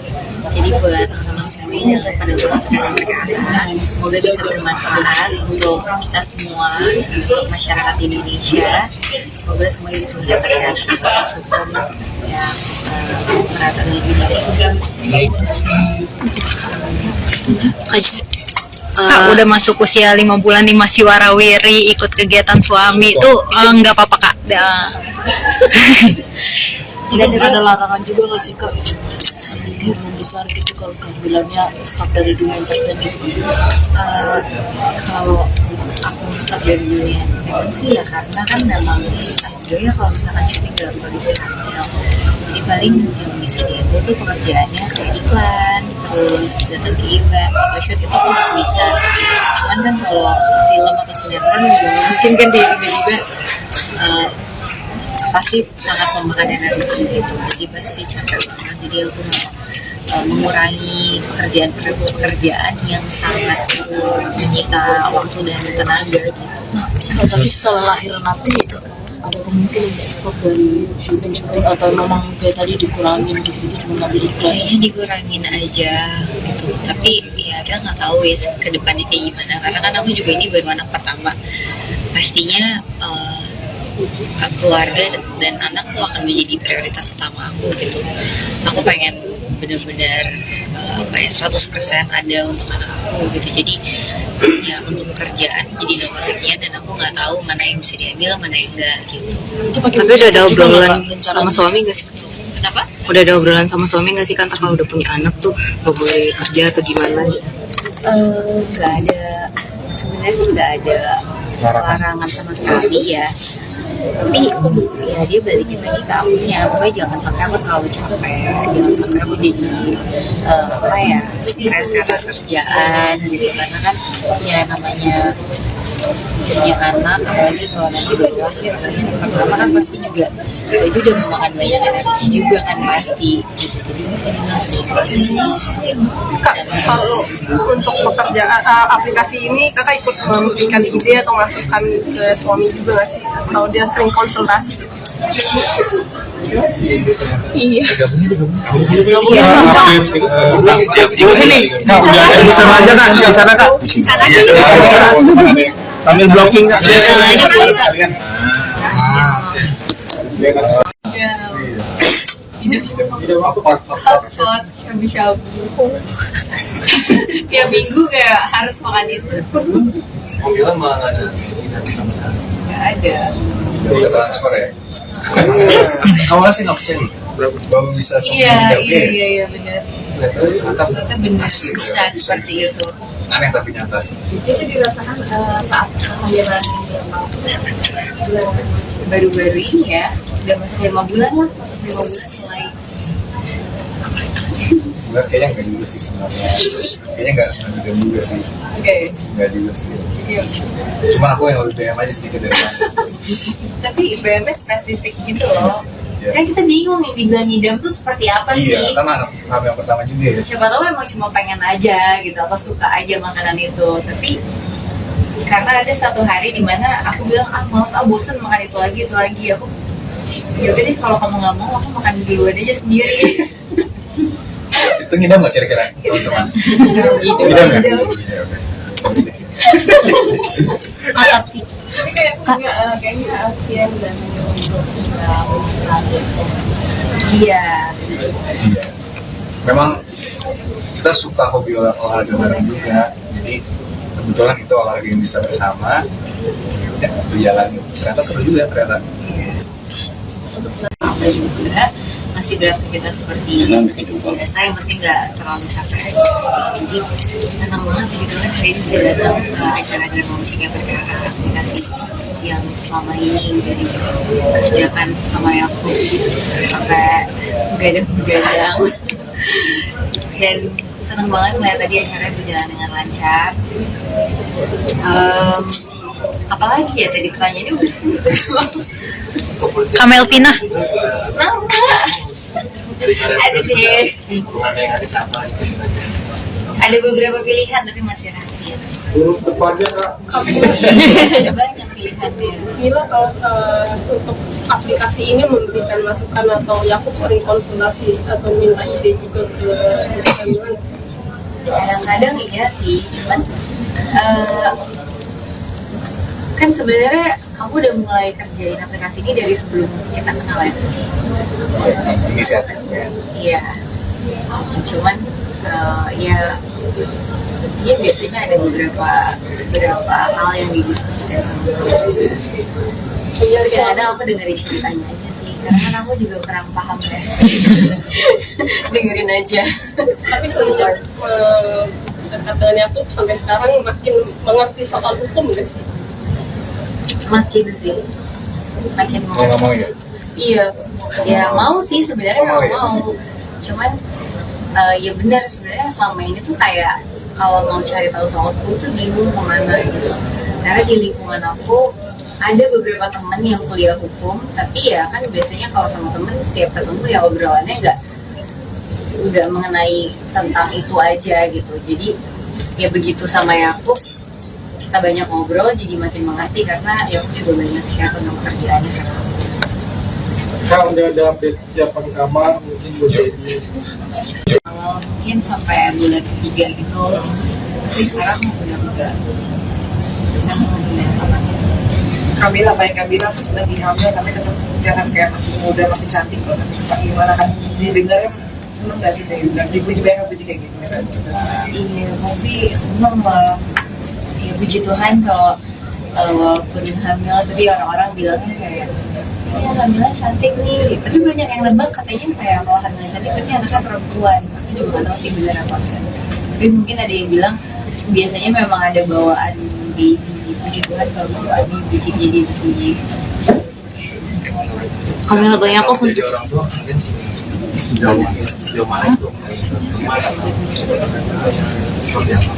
Jadi buat teman-teman semuanya jangan pada buat aplikasi Perkara. Semoga bisa bermanfaat untuk kita semua, untuk masyarakat Indonesia. Semoga semuanya bisa mendapatkan akses hukum yang merata lebih baik. Kak, udah masuk usia 5 bulan nih masih warawiri ikut kegiatan suami tuh nggak apa-apa Kak. Jadi ada larangan juga nggak sih, Kak? Kemungkinan besar gitu kalau kehamilannya stop dari dunia entertain gitu. Kalau aku stop dari dunia entertain sih ya karena kan memang ya kalau misalkan syuting dalam kondisi hamil, jadi paling yang bisa diambil tuh pekerjaannya kayak iklan, terus datang ke event, photoshoot itu pun masih bisa. Cuman kan kalau film atau sinetron juga mungkin kan tiba-tiba pasti sangat memakan energi gitu, jadi pasti capek banget. Jadi aku mengurangi pekerjaan yang sangat menyita waktu dan tenaga gitu. Tapi setelah lahir nanti itu ada kemungkinan nggak stop dari syuting atau memang kayak tadi dikurangin gitu cuma ngambil iklan? Kayaknya dikurangin aja gitu, tapi ya kita nggak tahu ya ke depannya kayak gimana, karena kan aku juga ini baru anak pertama. Pastinya keluarga dan anak tuh akan menjadi prioritas utama aku gitu. Aku pengen benar-benar 100% ada untuk anak aku gitu. Jadi ya untuk pekerjaan jadi nomor sekian dan aku nggak tahu mana yang bisa diambil, mana yang enggak gitu. Tapi udah ada obrolan sama suami nggak sih? Kenapa? Udah ada obrolan sama suami nggak sih kan kalau udah punya anak tuh nggak boleh kerja atau gimana? Nggak ada, sebenarnya sih nggak ada larangan sama sekali ya. Tapi ya dia balikin lagi ke akunya, pokoknya jangan sampai aku terlalu capek, jangan sampai aku jadi stres karena kerjaan gitu, karena kan ya namanya punya anak, apalagi kalau nanti baru lahir, yang pertama kan pasti juga itu udah memakan banyak energi juga kan pasti gitu. Jadi itu sih. Kak, kalau untuk pekerjaan aplikasi ini kakak ikut memberikan ide atau masukan ke suami juga nggak sih? Kalau dia sering konsultasi gitu? Iya. Di sana aja kak, di sana kak. Sambil blocking kak. Hotpot, shabu-shabu. Tiap minggu kayak harus makan itu. Mobilnya malah nggak ada kita sama sekali. Nggak ada. Udah transfer ya. Awalnya sih nggak percaya. Baru bisa Iya benar. Ternyata Ternyata benar bisa seperti itu. aneh tapi nyata. Itu dirasakan saat kehadiran Baru-baru ini ya, udah masuk 5 bulan lah, masuk 5 bulan mulai. Sebenarnya kayaknya nggak juga sih sebenarnya. Kayaknya nggak juga sih. Oke. Nggak juga sih. Iya. Cuma aku yang lebih BM aja sedikit dari kamu. Tapi BM spesifik gitu loh. Iya. Kan kita bingung yang dibilang ngidam tuh seperti apa sih? Iya, karena anak yang pertama juga ya. Siapa tahu emang cuma pengen aja gitu, atau suka aja makanan itu. Tapi karena ada satu hari dimana aku bilang males, bosen makan itu lagi aku yaudah deh kalau kamu nggak mau aku makan duluan aja sendiri. Itu ngidam nggak kira-kira teman-teman? Ngidam. Mantap sih. Tapi kayaknya sekian dan untuk Iya. Memang kita suka hobi olahraga bareng juga, jadi kebetulan itu olahraga yang bisa bersama ya berjalan ternyata seru juga ternyata. Apa juga masih beraktivitas seperti biasa, yang penting nggak terlalu capek aja. Jadi senang banget gitu kan hari ini saya datang ke acara Drama Musik yang Perkara, aplikasi yang selama ini udah dikerjakan sama aku sampai begadang dan senang banget melihat tadi acaranya berjalan dengan lancar. Apalagi ya tadi pertanyaannya udah Kameltina. Ada deh. Ada beberapa pilihan tapi masih rahasia. Lurus depannya kak. Ada banyak pilihannya. Mila, kalau untuk aplikasi ini memberikan masukan atau Yakub sering konsultasi atau minta ide juga ke Mila? Kadang-kadang iya sih, cuman kan sebenarnya kamu udah mulai kerjain aplikasi ini dari sebelum kita kenal ya. Inisiatifnya. Iya. Cuman ya biasanya ada beberapa hal yang didiskusikan sama-sama. Kadang-kadang aku dengerin ceritanya aja sih, karena kan aku juga kurang paham ya. Dengerin aja. Tapi semenjak dekat dengan Yakub sampai sekarang makin mengerti soal hukum nggak sih? Makin sih, makin mau. Nggak mau ya? Iya, ya mau sih sebenarnya mau. Cuman ya benar sebenarnya selama ini tuh kayak kalau mau cari tahu soal hukum tuh bingung kemana gitu. Karena di lingkungan aku ada beberapa temen yang kuliah hukum, tapi ya kan biasanya kalau sama temen setiap ketemu ya obrolannya nggak mengenai tentang itu aja gitu. Jadi ya begitu sama Yakub, kita banyak ngobrol jadi makin mengerti karena Yakub juga banyak share tentang pekerjaannya sekarang. Kak udah ada update siapan kamar mungkin udah ini. Awal mungkin sampai bulan 3 gitu, tapi sekarang udah enggak. Sekarang udah apa? Kamila, baik Kamila lagi hamil tapi tetap kelihatan kayak masih muda, masih cantik loh. Pak gimana kan didengarnya seneng gak sih dan dipuji banyak kayak gitu kan? Iya, pasti seneng lah. Ya puji Tuhan kalau walaupun hamil tapi orang-orang bilangnya kayak ya hamilnya cantik nih, tapi banyak yang nebak katanya kayak kalau hamilnya cantik berarti anaknya perempuan. Aku juga nggak tahu sih benar apa enggak. Tapi mungkin ada yang bilang biasanya memang ada bawaan baby. Puji Tuhan kalau bawaannya bikin jadi bayi. Kamila banyak kok Jadi orang tua kalian sejauh mana itu? Seperti apa?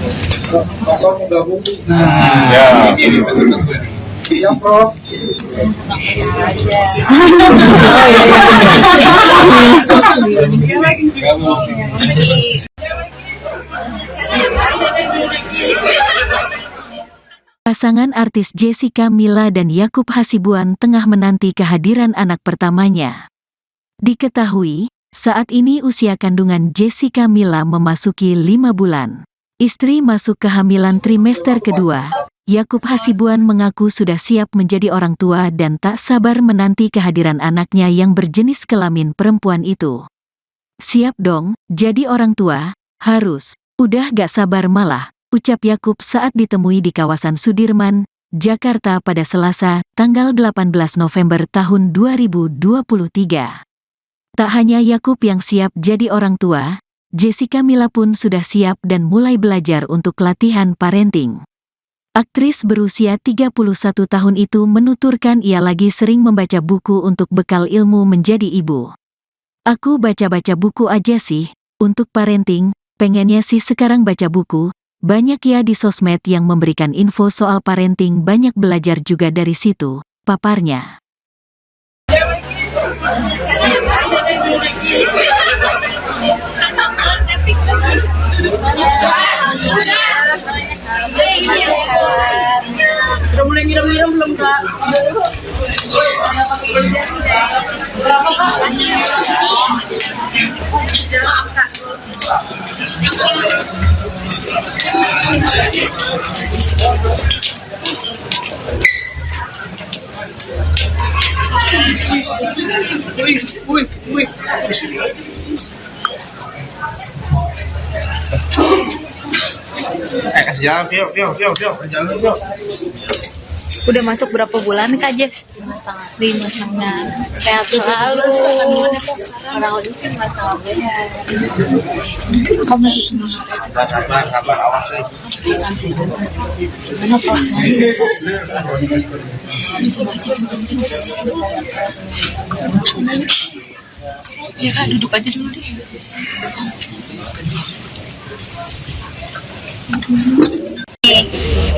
Bapak mau gabung? Ya. Iya Prof. Aja. Pasangan artis Jessica Mila dan Yakub Hasibuan tengah menanti kehadiran anak pertamanya. Diketahui, saat ini usia kandungan Jessica Mila memasuki 5 bulan. Istri masuk kehamilan trimester kedua. Yakub Hasibuan mengaku sudah siap menjadi orang tua dan tak sabar menanti kehadiran anaknya yang berjenis kelamin perempuan itu. Siap dong, jadi orang tua, harus, udah gak sabar malah, ucap Yakub saat ditemui di kawasan Sudirman, Jakarta pada Selasa, tanggal 18 November tahun 2023. Tak hanya Yakub yang siap jadi orang tua, Jessica Mila pun sudah siap dan mulai belajar untuk latihan parenting. Aktris berusia 31 tahun itu menuturkan ia lagi sering membaca buku untuk bekal ilmu menjadi ibu. Aku baca-baca buku aja sih, untuk parenting, pengennya sih sekarang baca buku, banyak ya di sosmed yang memberikan info soal parenting, banyak belajar juga dari situ, paparnya. Udah mulai ngiram-ngiram belum, Kak? Berapa, Kak? Wih. Kasih jalan, Vio. Jalan, Vio. Udah masuk berapa bulan Kak Jess? 5,5. Sehat selalu. Kurang lebih sih 5,5 bulan. Sabar, awas nih. Ya Kak, duduk aja dulu deh.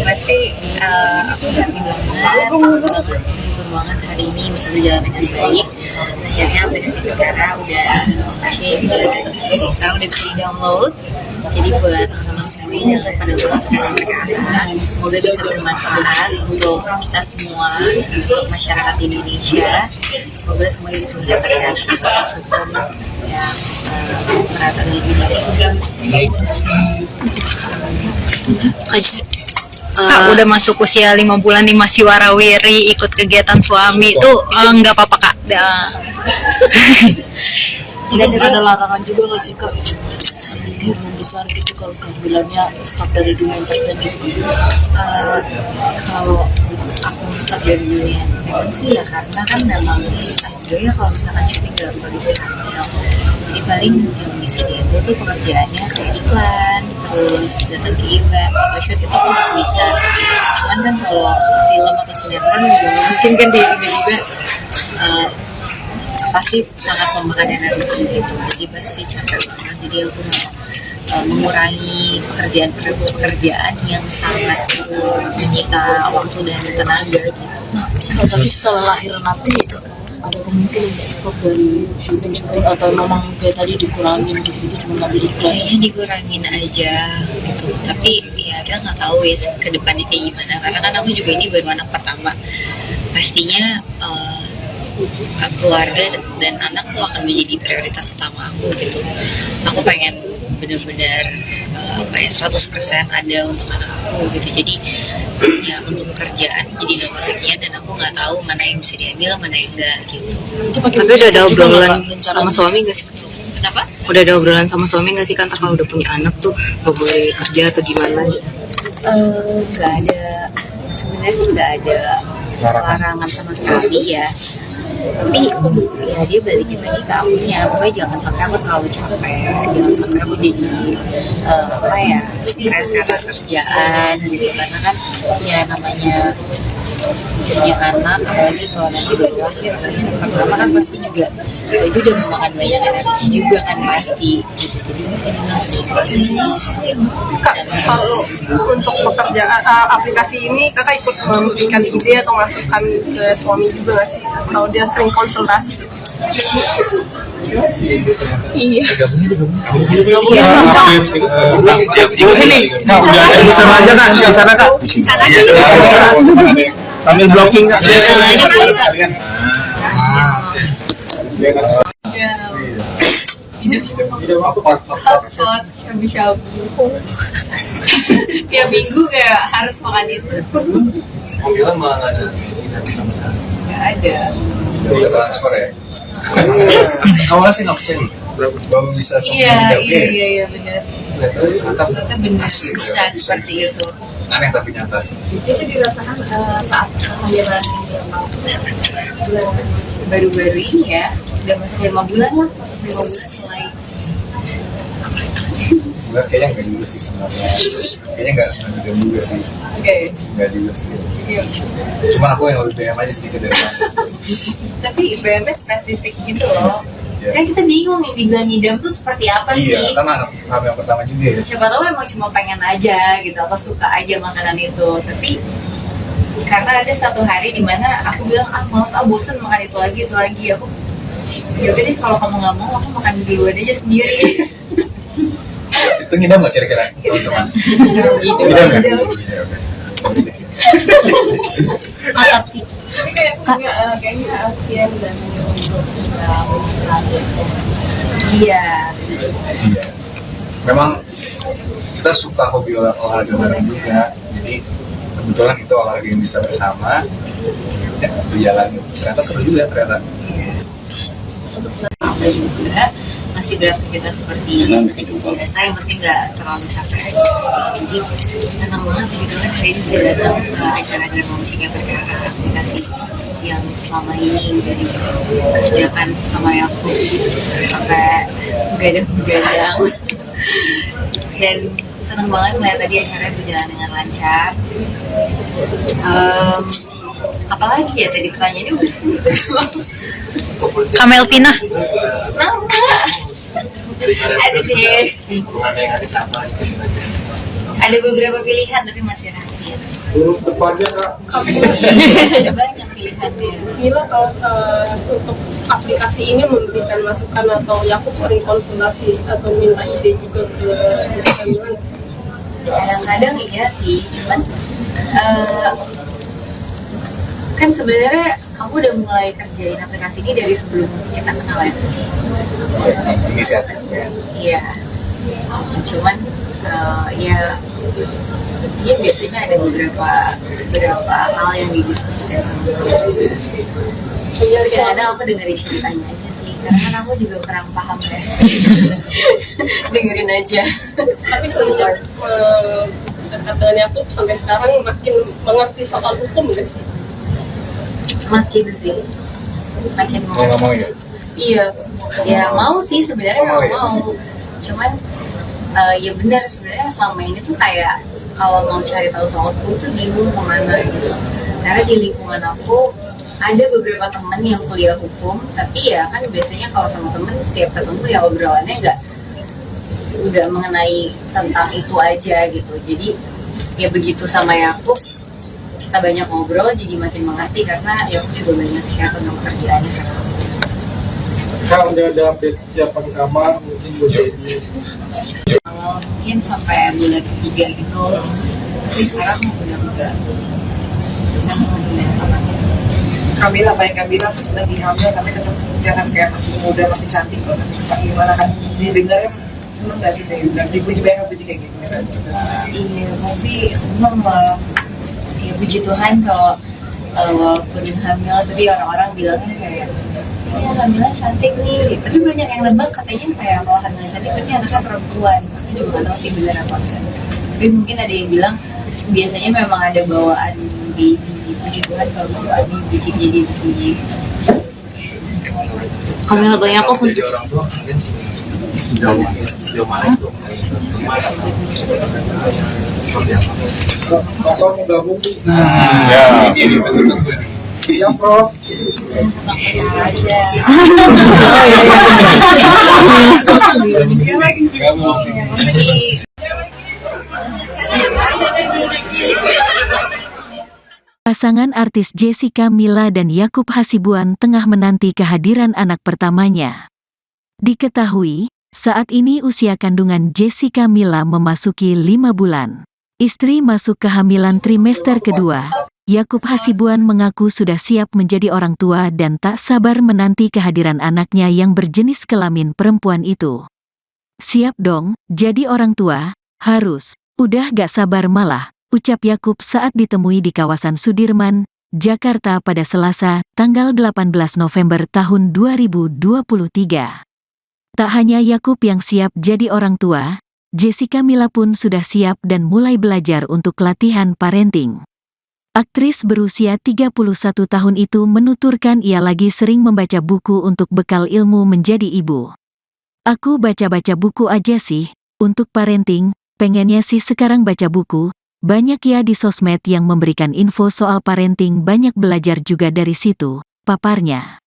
Pasti aku happy banget hari ini bisa berjalan dengan baik. Akhirnya aplikasi Perkara udah sekarang udah bisa di download. Jadi buat teman-teman semuanya jangan pada download aplikasi Perkara. Semoga bisa bermanfaat untuk kita semua, untuk masyarakat Indonesia. Semoga semuanya bisa mendapatkan akses hukum yang merata lebih baik. Kak, udah masuk usia 5 bulan nih masih warawiri ikut kegiatan suami tuh nggak apa-apa Kak. Tidak ada larangan juga nggak sih, Kak? Rumah besar gitu kalau kehamilannya stop dari dunia entertain gitu. Kalau aku stop dari dunia entertain sih ya karena kan memang ya kalau misalkan syuting dalam kondisi hamil, jadi paling yang bisa diambil tuh pekerjaannya kayak iklan, terus datang ke event, photoshoot itu aku masih bisa. Cuman kan kalau film atau sinetron juga mungkin kan dia tiba-tiba pasti sangat memakan energi gitu, jadi pasti capek banget. Jadi aku mengurangi pekerjaan yang sangat menyita waktu dan tenaga gitu. Tapi setelah lahir nanti ada kemungkinan nggak stop dari syuting atau memang kayak tadi dikurangin gitu cuma ngambil iklan? Kayaknya dikurangin aja gitu. Tapi ya kita nggak tahu ya ke depannya kayak gimana. Karena kan aku juga ini baru anak pertama. Pastinya keluarga dan anak tuh akan menjadi prioritas utama aku gitu. Aku pengen benar-benar 100% ada untuk anak aku gitu. Jadi ya untuk pekerjaan jadi nomor sekian dan aku nggak tahu mana yang bisa diambil, mana yang enggak gitu. Tapi udah ada obrolan sama suami nggak sih? Kenapa? Udah ada obrolan sama suami nggak sih kan kalau udah punya anak tuh nggak boleh kerja atau gimana? Nggak ada, sebenarnya sih nggak ada larangan sama sekali ya. Tapi ya dia balikin lagi ke akunya, pokoknya jangan sampai aku terlalu capek, jangan sampai aku jadi stres karena kerjaan gitu. Karena kan ya namanya punya anak, apalagi kalau nanti baru terakhir kan anak pertama kan pasti juga itu aja udah memakan banyak energi juga kan pasti gitu. Jadi mungkin nanti Kak, kalau untuk pekerjaan aplikasi ini kakak ikut memberikan ide atau masukan ke suami juga nggak sih? Kalau dia sering konsultasi gitu. iya Di sini. Di sana aja kak, di sana kak. Di sana. Sambil blocking kak. hotpot shabu-shabu tiap minggu kayak harus makan itu Mobilan malah nggak ada. nggak ada Udah transfer ya. Awalnya sih nggak percaya. Baru bisa. iya benar Ternyata ternyata benar bisa seperti itu. aneh tapi nyata. Itu dirasakan saat kehamilan Baru-baru ini ya udah masuk 5 bulan lah, masuk 5 bulan mulai. Sebenarnya kayaknya nggak juga sih sebenarnya. Kayaknya nggak juga sih. Oke. Nggak juga sih. Iya. Cuman aku yang lebih BM aja sedikit dari kamu. Tapi BM-nya spesifik gitu loh. Iya. Kan kita bingung yang dibilang ngidam tuh seperti apa sih? Iya, karena anak yang pertama juga ya. Siapa tahu emang cuma pengen aja gitu, apa suka aja makanan itu. Tapi karena ada satu hari dimana aku bilang males bosen makan itu lagi aku yaudah deh kalau kamu nggak mau aku makan duluan aja sendiri. Itu ngidam nggak kira-kira teman-teman? Ngidam. mantap sih. Tapi kayaknya sekian dan untuk Iya. Iya. Memang kita suka hobi olahraga bareng juga. Jadi kebetulan itu olahraga yang bisa bersama. Ya, berjalan. Ternyata seru juga ternyata. Juga masih beraktivitas seperti biasa, yang penting nggak terlalu capek aja. Jadi senang banget begitu kan hari ini saya datang ke acara drama musiknya perkara aplikasi yang selama ini udah dikerjakan sama aku sampai begadang-begadang. Dan senang banget melihat tadi acaranya berjalan dengan lancar. Apalagi ya tadi pertanyaannya udah Kamelvina. Ada deh. Ada beberapa pilihan tapi masih rahasia. Huruf depannya kak. Ada banyak pilihannya. Mila, kalau untuk aplikasi ini memberikan masukan atau Yakub sering konsultasi atau minta ide juga ke Mila nggak sih? Kadang-kadang iya sih, cuman kan sebenarnya kamu udah mulai kerjain aplikasi ini dari sebelum kita kenal ya. Inisiatif ya. Iya. Cuman ya biasanya ada beberapa hal yang didiskusikan sama-sama. Kadang-kadang aku dengerin ceritanya aja sih, karena kan aku juga kurang paham ya. Dengerin aja. Tapi semenjak dekat dengan Yakub sampai sekarang makin mengerti soal hukum nggak sih? Makin sih, makin Mau nggak mau ya? Iya, ya mau sih sebenarnya Mau ya? mau. Cuman ya benar sebenarnya selama ini tuh kayak kalau mau cari tahu soal hukum tuh bingung kemana gitu. Karena di lingkungan aku ada beberapa temen yang kuliah hukum, tapi ya kan biasanya kalau sama temen setiap ketemu ya obrolannya nggak mengenai tentang itu aja gitu. Jadi ya begitu sama Yakub kita banyak ngobrol jadi makin mengerti karena Yakub juga banyak share tentang pekerjaannya sekarang. Kak udah ada update siapan kamar mungkin buat ini. Mungkin sampai bulan ketiga gitu, tapi sekarang udah enggak. Sekarang udah aman. Kamila, baik Kamila lagi hamil tapi tetap jangan kayak masih muda, masih cantik loh. Pak gimana kan didengarnya seneng gak sih dan dipuji banyak kayak gitu ya. Iya, masih seneng lah. Ya puji Tuhan kalau walaupun hamil tapi orang-orang bilangnya kayak ini hamilnya cantik nih, tapi banyak yang nebak katanya kayak kalau hamil cantik berarti anaknya perempuan. Aku juga nggak tahu sih benar apa enggak. Tapi mungkin ada yang bilang biasanya memang ada bawaan baby. Puji Tuhan kalau bawaannya bikin jadi bayi. Kamila banyak kok Jadi orang tua mungkin sejauh mana itu? Seperti apa? Bapak mau gabung. Ya, ini tentu. Yang Prof. Pasangan artis Jessica Mila dan Yakub Hasibuan tengah menanti kehadiran anak pertamanya. Diketahui, saat ini usia kandungan Jessica Mila memasuki 5 bulan. Istri masuk kehamilan trimester kedua. Yakub Hasibuan mengaku sudah siap menjadi orang tua dan tak sabar menanti kehadiran anaknya yang berjenis kelamin perempuan itu. Siap dong, jadi orang tua, harus, udah gak sabar malah, ucap Yakub saat ditemui di kawasan Sudirman, Jakarta pada Selasa, tanggal 18 November tahun 2023. Tak hanya Yakub yang siap jadi orang tua, Jessica Mila pun sudah siap dan mulai belajar untuk latihan parenting. Aktris berusia 31 tahun itu menuturkan ia lagi sering membaca buku untuk bekal ilmu menjadi ibu. Aku baca-baca buku aja sih, untuk parenting, pengennya sih sekarang baca buku, banyak ya di sosmed yang memberikan info soal parenting, banyak belajar juga dari situ, paparnya.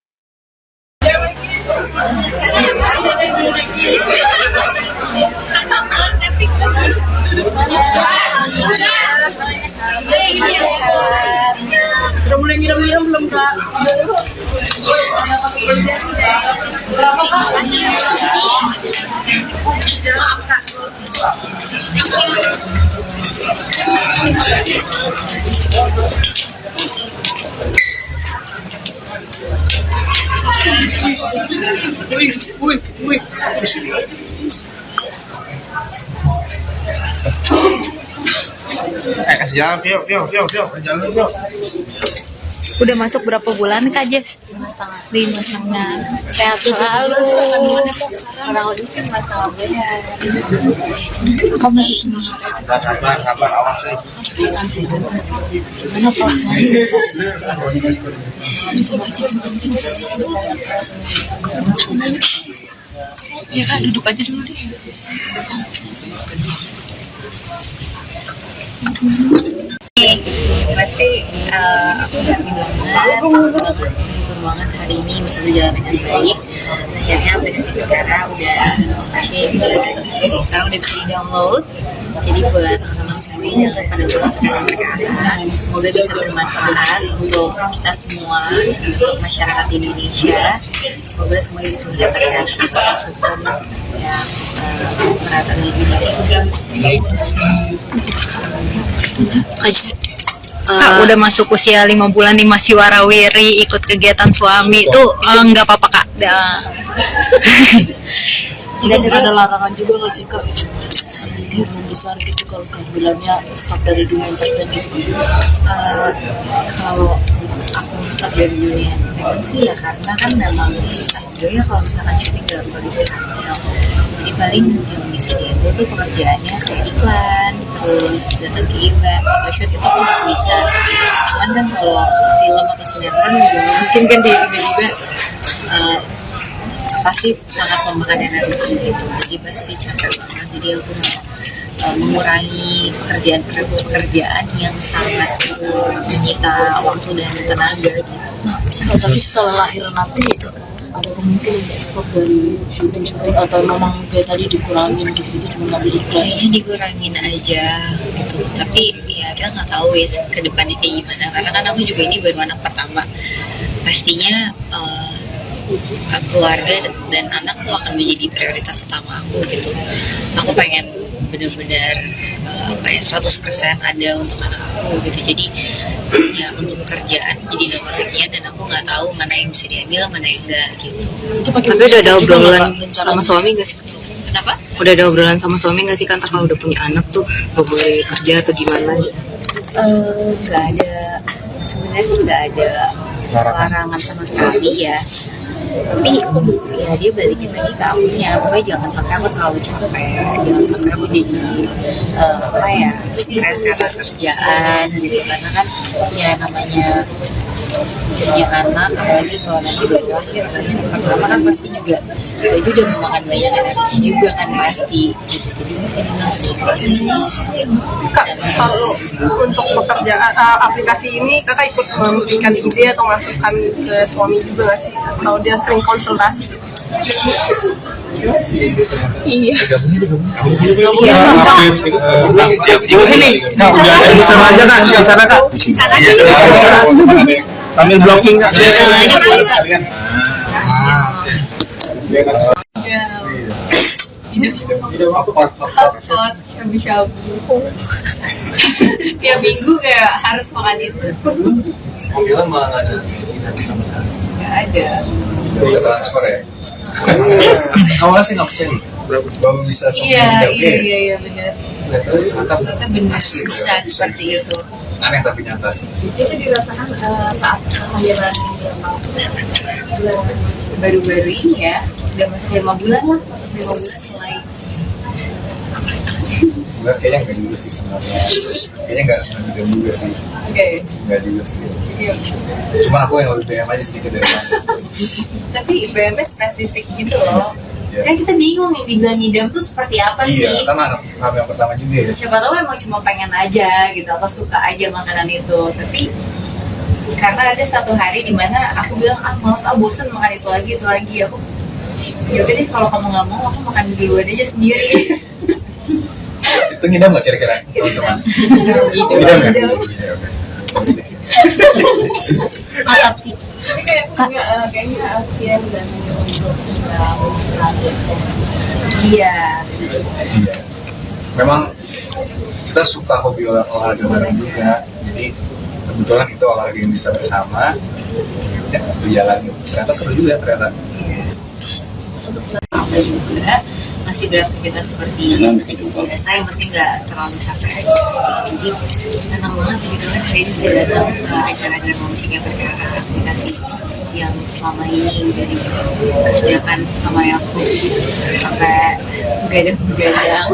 Udah mulai ngiram-ngiram belum, Kak? Wih. Kasih jalan, Vio. Jalan, Vio. Udah masuk berapa bulan Kak Jess? 5,5. Sehat selalu. Kurang lebih sih 5,5 bulan. Sabar, awas sih. Ya Kak, duduk aja dulu deh. Pasti aku happy banget hari ini bisa berjalan dengan baik. Akhirnya aplikasi Perkara udah sekarang udah bisa di download. Jadi buat teman-teman semuanya jangan lupa download aplikasi Perkara. Semoga bisa bermanfaat untuk kita semua, untuk masyarakat Indonesia. Semoga semuanya bisa mendapatkan akses hukum yang merata lebih baik. Kak, udah masuk usia 5 bulan nih masih warawiri ikut kegiatan suami tuh nggak apa-apa Kak. Tidak ada larangan juga nggak sih, Kak? Ini belum besar gitu kalau kehamilannya stop dari dunia entertain gitu. Kalau aku stop dari dunia entertainment sih ya karena kan memang susah juga ya kalau misalkan syuting dalam kondisi hamil. Jadi paling yang bisa diambil tuh pekerjaannya kayak iklan, terus datang ke event, photoshoot itu aku masih bisa. Cuman kan kalau film atau sinetron juga mungkin kan tiba-tiba pasti sangat memakan energi gitu. Jadi pasti capek banget. Jadi aku mengurangi pekerjaan yang sangat menyita waktu dan tenaga gitu. Tapi setelah lahir nanti ada kemungkinan nggak stop dari syuting atau memang kayak tadi dikurangin gitu cuma ngambil iklan? Kayaknya dikurangin aja gitu. Tapi ya kita nggak tahu ya ke depannya kayak gimana. Karena kan aku juga ini baru anak pertama. Pastinya keluarga dan anak tuh akan menjadi prioritas utama aku gitu. Aku pengen benar-benar 100% ada untuk anak aku gitu. Jadi ya untuk pekerjaan jadi nomor sekian dan aku nggak tahu mana yang bisa diambil mana yang enggak gitu. Tapi udah ada obrolan sama suami nggak sih? Kenapa? Udah ada obrolan sama suami nggak sih kan kalau udah punya anak tuh nggak boleh kerja atau gimana? Nggak ada, sebenarnya sih nggak ada larangan sama sekali ya. Tapi ya dia balikin lagi ke akunya, pokoknya jangan sampai aku terlalu capek, jangan sampai aku jadi stres karena kerjaan gitu. Karena kan ya namanya punya anak, apalagi kalau nanti baru lahir kan yang pertama kan pasti juga itu aja udah memakan banyak energi juga kan pasti gitu. Jadi mungkin nanti Kak, kalau untuk pekerjaan aplikasi ini kakak ikut memberikan ide atau masukan ke suami juga nggak sih? Atau dia sering konsultasi gitu? iya Di sini. Di sana aja kak, di sana kak. Di sana. Sambil blocking kak. hotpot shabu-shabu tiap minggu kayak harus makan itu. Mobilnya malah nggak ada sama sekali. Nggak ada. Udah transfer ya. Awalnya sih nggak percaya belum bisa Iya benar. ternyata Ternyata benar bisa seperti itu. aneh tapi nyata. Itu dirasakan saat kelahiran Baru-baru ini ya, udah masuk 5 bulan lah, masuk 5 bulan mulai. Sebenarnya kayaknya nggak juga sih sebenarnya. Kayaknya nggak juga sih. Oke. Nggak juga sih. Cuma aku yang lebih BM aja sedikit dari kamu. Tapi BM spesifik gitu loh. Kan kita bingung yang dibilang ngidam tuh seperti apa sih? Iya, karena anak yang pertama juga ya. Siapa tahu emang cuma pengen aja gitu, atau suka aja makanan itu. Tapi karena ada satu hari dimana aku bilang males, bosen makan itu lagi aku. Yaudah deh kalau kamu nggak mau, aku makan duluan aja sendiri. Itu ngidam nggak kira-kira teman-teman? Ngidam ya? Mantap sih. Tapi kayaknya sekian dan untuk sedang Iya. Memang kita suka hobi olahraga bareng juga. Jadi kebetulan itu olahraga yang bisa bersama. Ya, berjalan. Ternyata seru juga ternyata. Apa juga masih beraktivitas seperti biasa, yang penting nggak terlalu capek aja. Jadi senang banget gitu kan hari ini saya datang ke acara-acara musik yang berkaitan aplikasi yang selama ini udah dikerjakan sama aku sampai begadang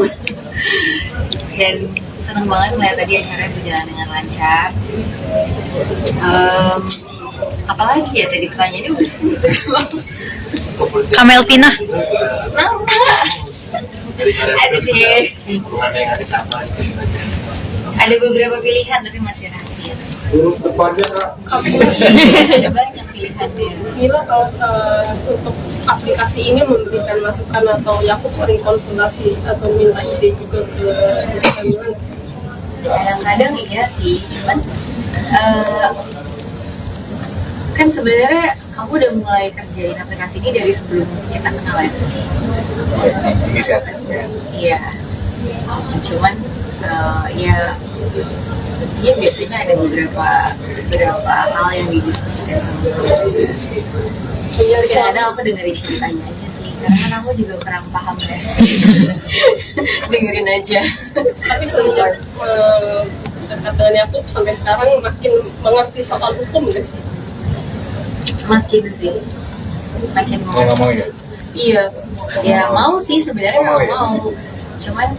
dan senang banget melihat tadi acaranya berjalan dengan lancar. Apalagi ya tadi pertanyaannya udah Kamelvina. Ada deh. Ada beberapa pilihan tapi masih rahasia. Huruf depannya kak. Ada banyak pilihannya. Mila kalau untuk aplikasi ini memberikan masukan atau Yakub sering konsultasi atau minta ide juga ke Mila nggak sih? Kadang-kadang iya sih, cuman kan sebenarnya kamu udah mulai kerjain aplikasi ini dari sebelum kita kenal ya. Inisiatif ya. Iya. Cuman ya biasanya ada beberapa hal yang didiskusikan sama juga. Kadang-kadang aku dengerin ceritanya aja sih, karena kan aku juga kurang paham ya. Dengerin aja. Tapi semenjak dekat dengan Yakub sampai sekarang makin mengerti soal hukum nggak sih? Makin sih, makin mau. Nggak mau ya? Iya, ya mau sih sebenarnya mau. Cuman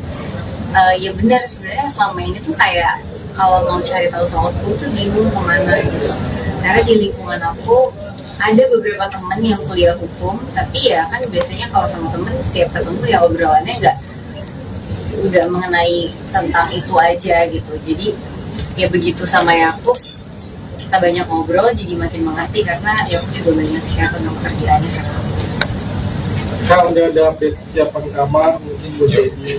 ya benar sebenarnya selama ini tuh kayak kalau mau cari tahu soal hukum tuh bingung kemana gitu. Karena di lingkungan aku ada beberapa temen yang kuliah hukum, tapi ya kan biasanya kalau sama temen setiap ketemu ya obrolannya nggak mengenai tentang itu aja gitu. Jadi ya begitu sama Yakub kita banyak ngobrol jadi makin mengerti karena Yakub juga banyak share tentang pekerjaannya sama aku. Kak udah ada update siapan kamar mungkin buat ini.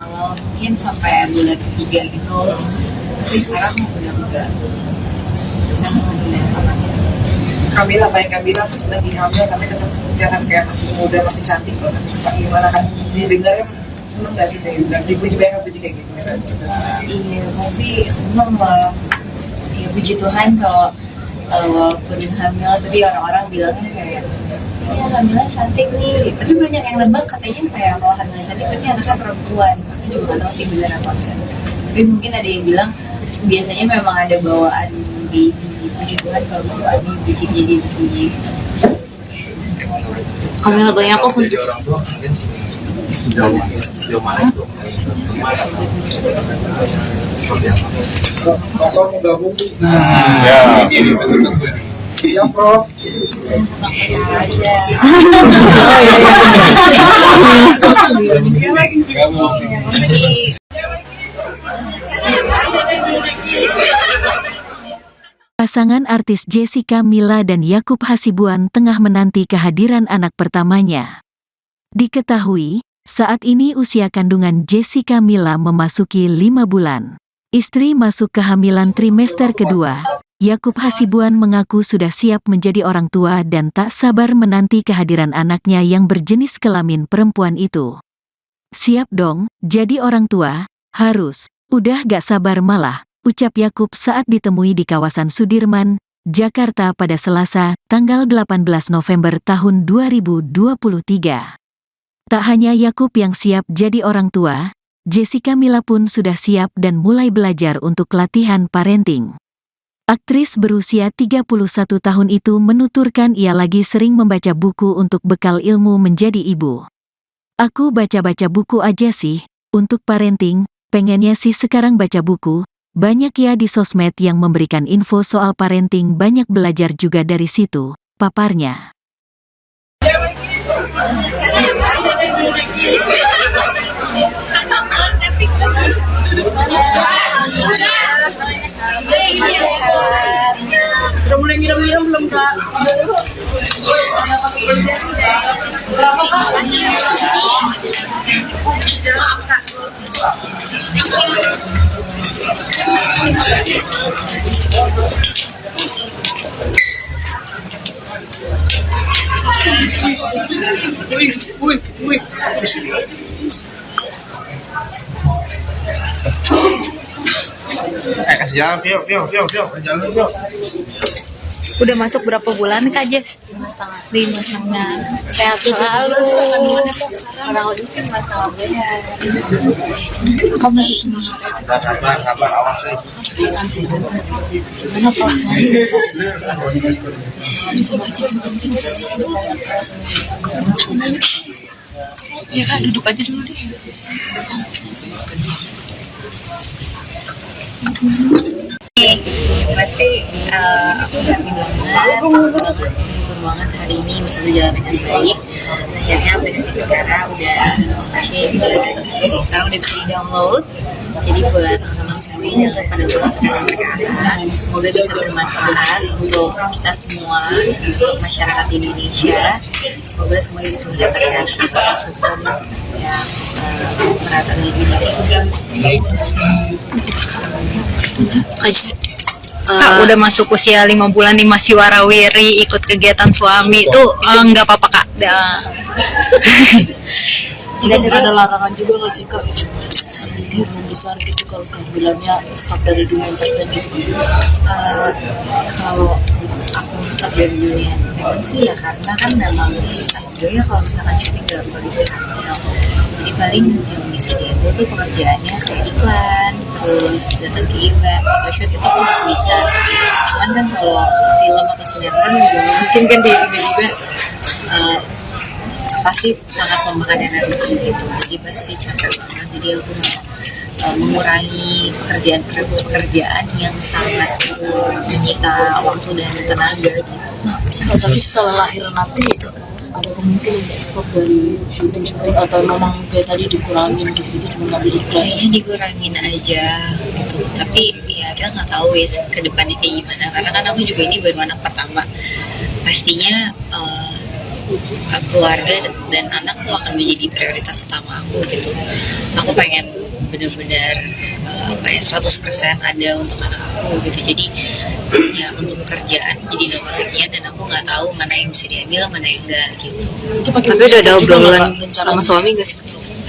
Awal mungkin sampai bulan ketiga gitu, tapi sekarang udah enggak. Sekarang udah aman. Kamila, baik Kamila lagi hamil tapi tetap kelihatan kayak masih muda, masih cantik loh. Pak gimana kan didengarnya seneng gak sih dari dipuji banyak puji kayak gitu kan? Iya, masih seneng lah. Ya puji Tuhan kalau walaupun hamil tapi orang-orang bilangnya kayak ya hamilnya cantik nih, tapi banyak yang nebak katanya kayak kalau hamilnya cantik berarti anaknya perempuan. Aku juga nggak tahu sih benar apa enggak. Tapi mungkin ada yang bilang biasanya memang ada bawaan di puji Tuhan kalau bawaan dibikin jadi puji. Kamila banyak kok. Jadi orang tua kalian sejauh mana itu Bapak mau gabung? Ya. Iya, Prof. Pasangan artis Jessica Mila dan Yakub Hasibuan tengah menanti kehadiran anak pertamanya. Diketahui, saat ini usia kandungan Jessica Mila memasuki 5 bulan. Istri masuk kehamilan trimester kedua, Yakub Hasibuan mengaku sudah siap menjadi orang tua dan tak sabar menanti kehadiran anaknya yang berjenis kelamin perempuan itu. Siap dong, jadi orang tua, harus, udah gak sabar malah, ucap Yakub saat ditemui di kawasan Sudirman, Jakarta pada Selasa, tanggal 18 November tahun 2023. Tak hanya Yakub yang siap jadi orang tua, Jessica Mila pun sudah siap dan mulai belajar untuk latihan parenting. Aktris berusia 31 tahun itu menuturkan ia lagi sering membaca buku untuk bekal ilmu menjadi ibu. Aku baca-baca buku aja sih, untuk parenting, pengennya sih sekarang baca buku, banyak ya di sosmed yang memberikan info soal parenting, banyak belajar juga dari situ, paparnya. Udah mulai ngiram-ngiram belum, Kak? Berapa, Kak? Wih. Kasih jalan, Vio. Jalan, Vio. Udah masuk berapa bulan Kak Jess? 5,5 bulan. Sehat selalu. Orang lebih sih 5,5 bulan. Sabar, awas sih. Ya Kak, duduk aja dulu deh. Pasti aku happy banget hari ini bisa berjalan dengan baik. Akhirnya aplikasi Perkara udah sekarang udah bisa di-download. Jadi buat teman-teman semuanya jangan pada buat aplikasi Perkara. Semoga bisa bermanfaat untuk kita semua, untuk masyarakat Indonesia. Semoga semuanya bisa mendapatkan akses hukum yang merata lebih baik. Kak, udah masuk usia 5 bulan nih masih warawiri ikut kegiatan suami tuh nggak apa-apa Kak. Dan ada larangan juga nggak sih, Kak? Kemungkinan besar gitu kalau kehamilannya stop dari dunia entertain gitu. Kalau aku stop dari dunia entertainment sih ya karena kan memang ya kalau misalkan syuting dalam kondisi hamil, jadi paling yang bisa diambil tuh pekerjaannya kayak iklan, terus datang ke event, photoshoot itu aku masih bisa. Cuman kan kalau film atau sinetron juga mungkin kan tiba-tiba pasti sangat memakan energi gitu, jadi pasti capek banget. Jadi aku mengurangi pekerjaan yang sangat menyita waktu dan tenaga gitu. Tapi setelah lahir nanti itu ada kemungkinan nggak stop dari syuting atau memang kayak tadi dikurangin gitu cuma ngambil iklan? Kayaknya dikurangin aja gitu. Tapi ya kita nggak tahu ya ke depannya kayak gimana. Karena kan aku juga ini baru anak pertama. Pastinya keluarga dan anak tuh akan menjadi prioritas utama aku gitu. Aku pengen benar-benar 100% ada untuk anak aku gitu. Jadi ya untuk pekerjaan jadi nomor sekian dan aku nggak tahu mana yang bisa diambil, mana yang enggak gitu. Tapi udah ada obrolan sama suami nggak sih?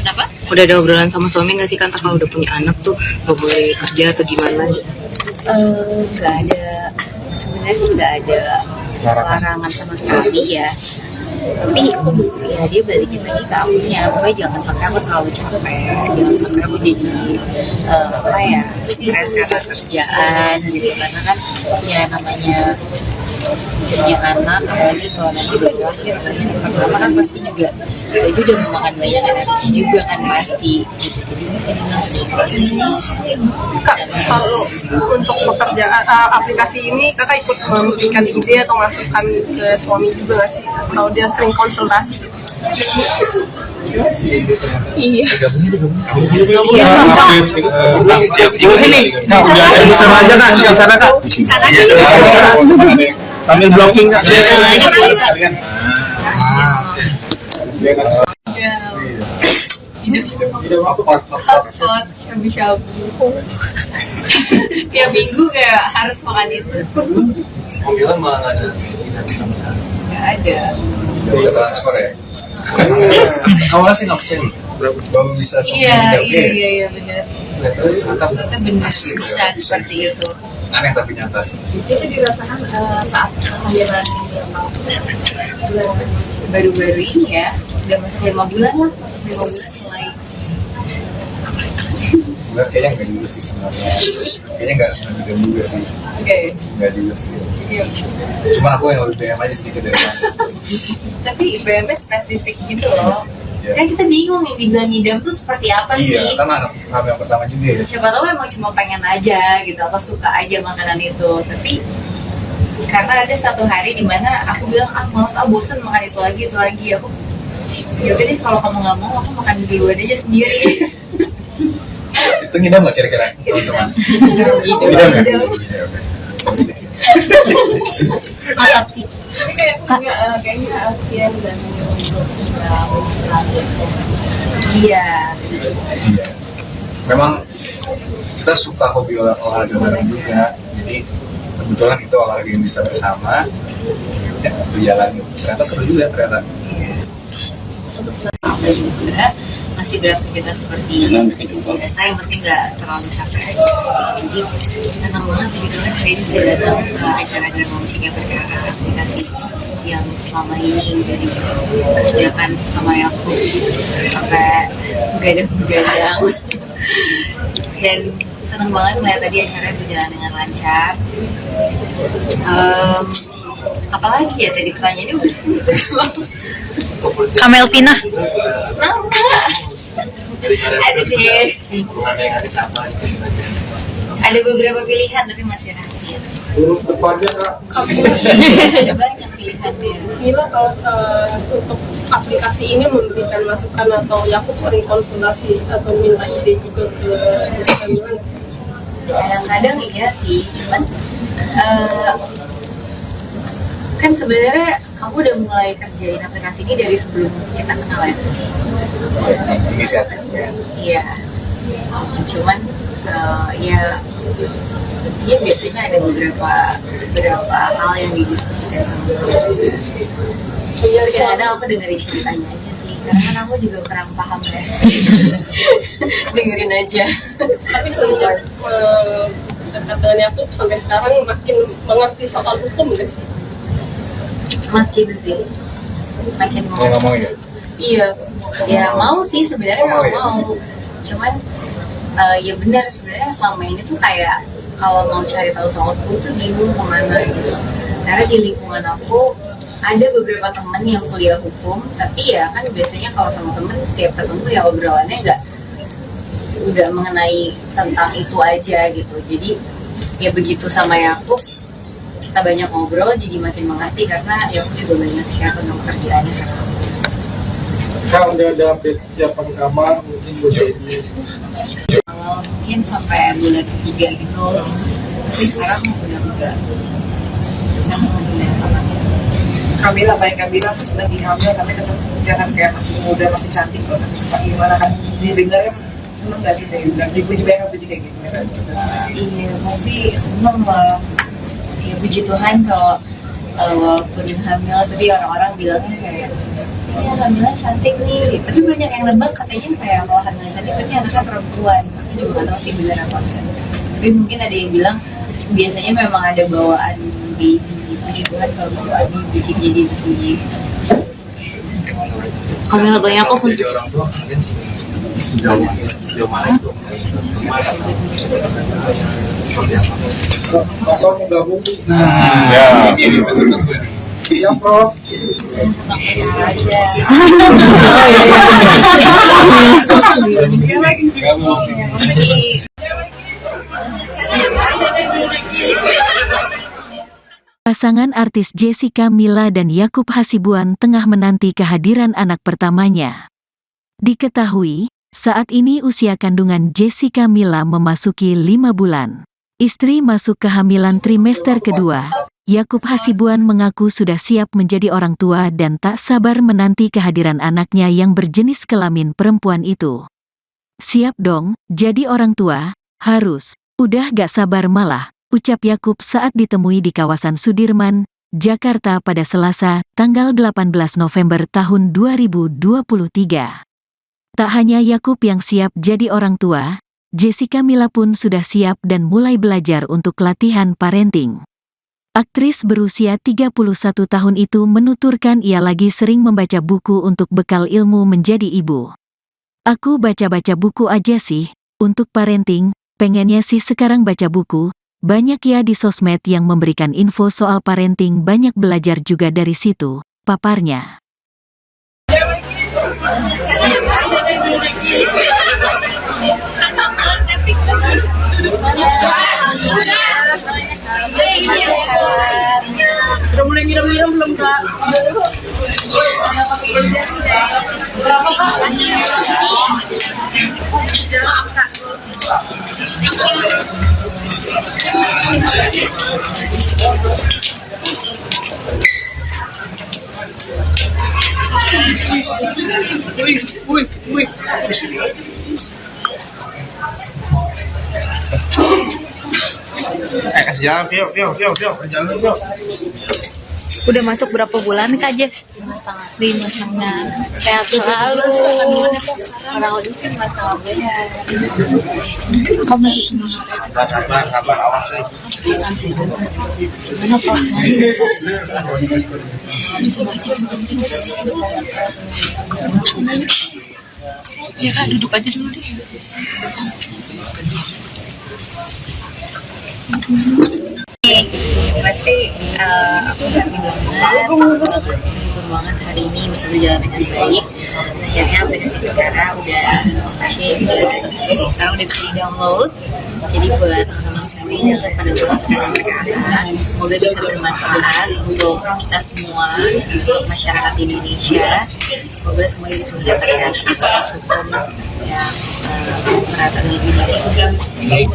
Kenapa? Udah ada obrolan sama suami nggak sih kan kalau udah punya anak tuh nggak boleh kerja atau gimana? Nggak ada, sebenarnya sih nggak ada larangan sama sekali ya. Tapi ya dia balikin lagi ke akunya, pokoknya jangan sampai aku terlalu capek, jangan sampai aku jadi stres karena kerjaan gitu. Karena kan ya namanya punya anak, apalagi kalau nanti baru lahir kan yang pertama kan pasti juga itu udah memakan banyak energi juga kan pasti gitu. Jadi mungkin sih. Kak, kalau untuk pekerjaan aplikasi ini kakak ikut memberikan ide atau masukan ke suami juga nggak sih? Atau dia sering konsultasi gitu? Iya. Di sana aja kak, di sana kak. Sambil blocking kak. Hotpot, shabu-shabu. Tiap minggu kayak harus makan itu. Panggilan malah nggak ada sama sekali. Nggak ada. Udah transfer ya. Awalnya sih nggak percaya, baru bisa Iya benar. Ternyata Ternyata benar bisa seperti itu. aneh tapi nyata. Itu dirasakan saat kehamilan Baru-baru ini ya, udah masuk 5 bulan lah, mulai. Sebenarnya kayaknya nggak juga sih sebenarnya. Kayaknya nggak juga sih. Nggak juga sih. Cuma aku yang lebih BM aja sedikit dari kamu. Tapi BM spesifik gitu loh. Kan kita bingung yang dibilang ngidam tuh seperti apa sih? Iya, karena hamil yang pertama juga ya. Siapa tahu emang cuma pengen aja gitu, atau suka aja makanan itu. Tapi karena ada satu hari dimana aku bilang males, bosen makan itu lagi. Aku yaudah deh, kalau kamu nggak mau aku makan di luar aja sendiri. Itu ngidam nggak kira-kira teman-teman? Ngidam nggak? Mantap sih. Kayaknya sekian dan Iya. Memang kita suka hobi olahraga bareng juga, jadi kebetulan itu olahraga yang bisa bersama ya berjalan. Ternyata seru juga ternyata. Juga masih beraktivitas seperti biasa, yang penting nggak terlalu capek aja. Jadi senang banget gitu kan hari ini saya datang ke acara Dermamusik Perkara, aplikasi yang selama ini udah dikerjakan sama aku sampai begadang dan senang banget melihat tadi acaranya berjalan dengan lancar. Apalagi ya tadi pertanyaannya udah Kamelpina. Ada deh. Ada beberapa pilihan tapi masih rahasia. Lurus depannya kak. Ada banyak pilihannya. Mila, kalau untuk aplikasi ini memberikan masukan atau Yakub sering konsultasi atau minta ide juga ke Mila? Kadang-kadang iya sih, cuman kan sebenarnya kamu udah mulai kerjain aplikasi ini dari sebelum kita kenal ya. Inisiatif ya. Iya. Cuman ya biasanya ada beberapa hal yang didiskusikan sama juga. Kadang-kadang aku dengerin ceritanya aja sih, karena kan aku juga kurang paham ya. Dengerin aja. Tapi semenjak dekat dengan Yakub sampai sekarang makin mengerti soal hukum nggak sih? Makin sih, makin mau. Nggak mau ya? Iya, ya mau sih sebenarnya mau. Cuman ya benar sebenarnya selama ini tuh kayak kalau mau cari tahu soal hukum tuh bingung kemana gitu. Karena di lingkungan aku ada beberapa temen yang kuliah hukum, tapi ya kan biasanya kalau sama temen setiap ketemu ya obrolannya nggak mengenai tentang itu aja gitu. Jadi ya begitu sama Yakub, kita banyak ngobrol jadi makin mengerti karena Yakub juga banyak share tentang pekerjaannya sekarang. Kak udah ada update siapan kamar mungkin udah ini. Awal mungkin sampai bulan 3 gitu, tapi sekarang udah enggak. Sekarang udah apa? Kamila, baik Kamila lagi hamil tapi tetap kelihatan kayak masih muda, masih cantik loh. Pak gimana kan didengarnya seneng gak sih dan dipuji banyak kayak gitu. Iya, pasti seneng lah. Ya puji Tuhan kalau walaupun hamil tapi orang-orang bilangnya kayak ya hamilnya cantik nih, tapi banyak yang nebak katanya kayak kalau hamilnya cantik berarti anaknya perempuan. Aku juga nggak tahu sih benar apa enggak. Tapi mungkin ada yang bilang biasanya memang ada bawaan baby. Puji Tuhan kalau bawaannya bikin jadi bayi. Kalau banyak aku jadi orang tua kalian sejauh mana itu Atau menggabung. Ya. Iya, Prof. Pasangan artis Jessica Mila dan Yakub Hasibuan tengah menanti kehadiran anak pertamanya. Diketahui, saat ini usia kandungan Jessica Mila memasuki 5 bulan. Istri masuk kehamilan trimester kedua. Yakub Hasibuan mengaku sudah siap menjadi orang tua dan tak sabar menanti kehadiran anaknya yang berjenis kelamin perempuan itu. Siap dong, jadi orang tua, harus, udah gak sabar malah, ucap Yakub saat ditemui di kawasan Sudirman, Jakarta pada Selasa, tanggal 18 November tahun 2023. Tak hanya Yakub yang siap jadi orang tua, Jessica Mila pun sudah siap dan mulai belajar untuk latihan parenting. Aktris berusia 31 tahun itu menuturkan ia lagi sering membaca buku untuk bekal ilmu menjadi ibu. Aku baca-baca buku aja sih, untuk parenting, pengennya sih sekarang baca buku, banyak ya di sosmed yang memberikan info soal parenting, banyak belajar juga dari situ, paparnya. Udah mulai ngiram-ngiram belum, Kak? Berapa, Kak? Wih. Kasih jalan, Vio. Jalan, Vio. Udah masuk berapa bulan Kak Jess? 5,5. Sehat selalu. Kurang lebih sih 5,5 bulan. Sabar, awas nih. Ya Kak, duduk aja dulu deh. Pasti aku happy banget hari ini bisa berjalan dengan baik. Akhirnya aplikasi Perkara udah sekarang udah bisa di download. Jadi buat teman-teman semuanya jangan pada download aplikasi Perkara. Semoga bisa bermanfaat untuk kita semua, untuk masyarakat Indonesia. Semoga semuanya bisa mendapatkan akses hukum yang merata lebih baik.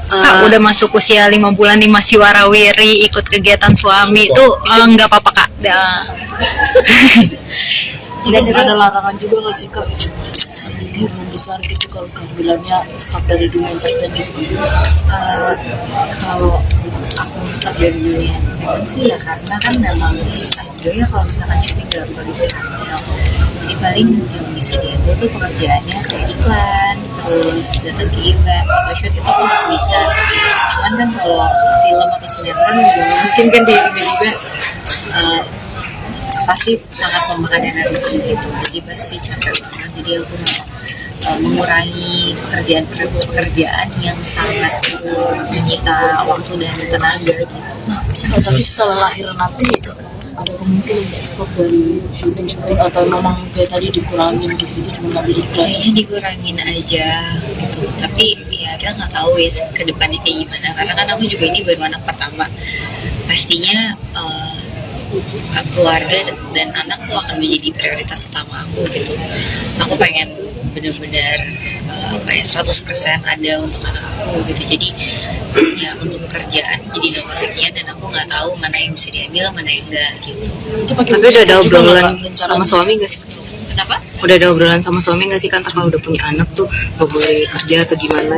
Kak, udah masuk usia 5 bulan nih masih warawiri ikut kegiatan suami tuh nggak apa-apa Kak. Tidak ada larangan juga nggak sih, Kak? Kemungkinan besar gitu kalau kehamilannya stop dari dunia entertain gitu. Kalau aku stop dari dunia entertain sih ya karena kan memang ya kalau misalkan syuting dalam kondisi hamil, jadi paling yang bisa diambil tuh pekerjaannya kayak iklan, terus datang ke event, photoshoot itu aku masih bisa. Cuman kan kalau film atau sinetron juga mungkin kan dia tiba-tiba pasti sangat memakan energi gitu, jadi pasti capek banget. Jadi aku mengurangi pekerjaan yang sangat menyita waktu dan tenaga gitu. Tapi setelah lahir nanti ada kemungkinan nggak stop dari syuting atau memang kayak tadi dikurangin gitu cuma ngambil iklan? Kayaknya dikurangin aja gitu. Tapi ya kita nggak tahu ya ke depannya kayak gimana. Karena kan aku juga ini baru anak pertama. Pastinya keluarga dan anak tuh akan menjadi prioritas utama aku gitu. Aku pengen benar-benar 100% ada untuk anak aku gitu. Jadi ya untuk pekerjaan jadi nomor sekian dan aku nggak tahu mana yang bisa diambil, mana yang enggak gitu. Tapi udah ada obrolan sama suami nggak sih? Kenapa? Udah ada obrolan sama suami nggak sih kan kalau udah punya anak tuh nggak boleh kerja atau gimana?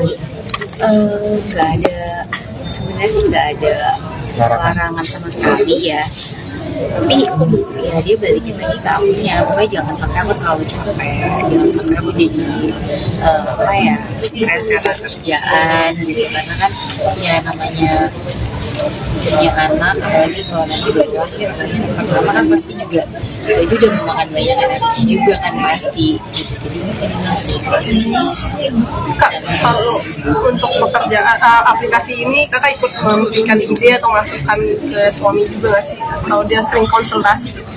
Nggak ada, sebenarnya sih nggak ada larangan sama sekali ya. Tapi ya dia balikin lagi ke akunya, pokoknya jangan sampai aku terlalu capek, jangan sampai aku jadi stres karena kerjaan gitu. Karena kan ya namanya punya anak, apalagi kalau nanti baru lahir anaknya anak pertama kan pasti juga itu aja udah memakan banyak energi juga kan pasti gitu. Jadi mungkin nanti sih. Kak, kalau untuk pekerjaan aplikasi ini kakak ikut memberikan ide atau masukan ke suami juga nggak sih? Kalau dia sering konsultasi gitu.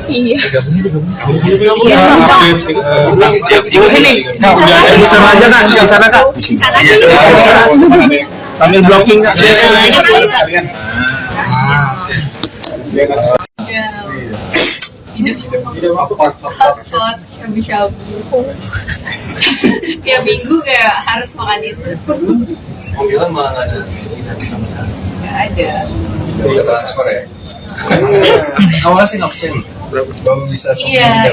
Iya. Di sini. Di sana aja kak, di sana kak. Di sana. Sambil blocking kak. Hotpot, shabu-shabu. Tiap minggu kayak harus makan itu. Mobilan malah nggak ada minat sama sekali. Nggak ada. Udah transfer ya. Awalnya sih nggak percaya belum bisa Iya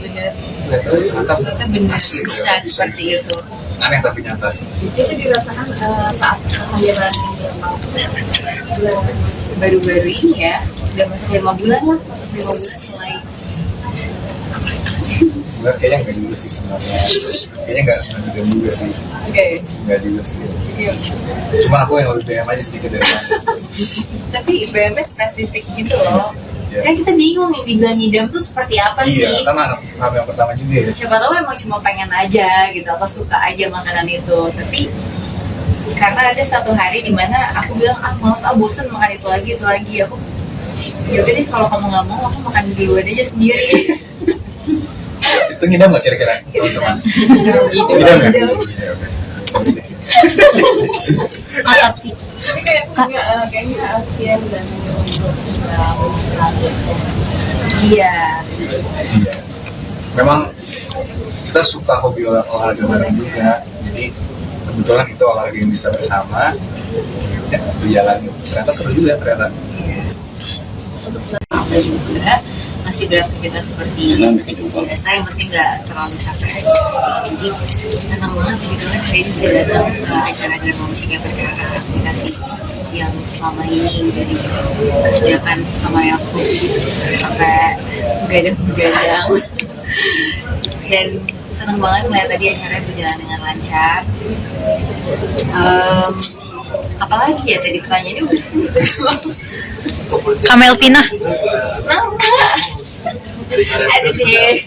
benar. ternyata Benar bisa seperti itu. aneh tapi nyata. Itu dirasakan saat kehadiran Baru-baru ini ya, udah masuk 5 bulan lah, masuk 5 bulan mulai. Sebenarnya kayaknya nggak juga sih sebenarnya. Kayaknya nggak juga sih. Oke. Nggak juga sih. Cuma aku yang lebih BM aja sedikit dari kamu. Tapi BM spesifik gitu loh. Iya. Kan kita bingung yang dibilang ngidam tuh seperti apa sih? Iya, karena anak yang pertama juga ya. Siapa tahu emang cuma pengen aja gitu, apa suka aja makanan itu. Tapi karena ada satu hari dimana aku bilang males bosen makan itu lagi aku yaudah deh kalau kamu nggak mau aku makan duluan aja sendiri. Itu ngidam nggak kira-kira teman-teman? Ngidam ya? mantap sih. Tapi kayaknya sekian dan Iya. Memang kita suka hobi olahraga bareng juga, jadi kebetulan itu olahraga yang bisa bersama ya berjalan ternyata seru juga ternyata. Aku juga masih beraktivitas seperti biasa, yang penting nggak terlalu capek aja. Jadi senang banget begitu kan hari ini saya datang ke acara-acara Manusia Perkara, aplikasi yang selama ini udah dikerjakan sama aku sampai begadang-begadang. Dan senang banget melihat tadi acaranya berjalan dengan lancar. Apalagi ya tadi pertanyaannya udah Kamelvina. Ada deh.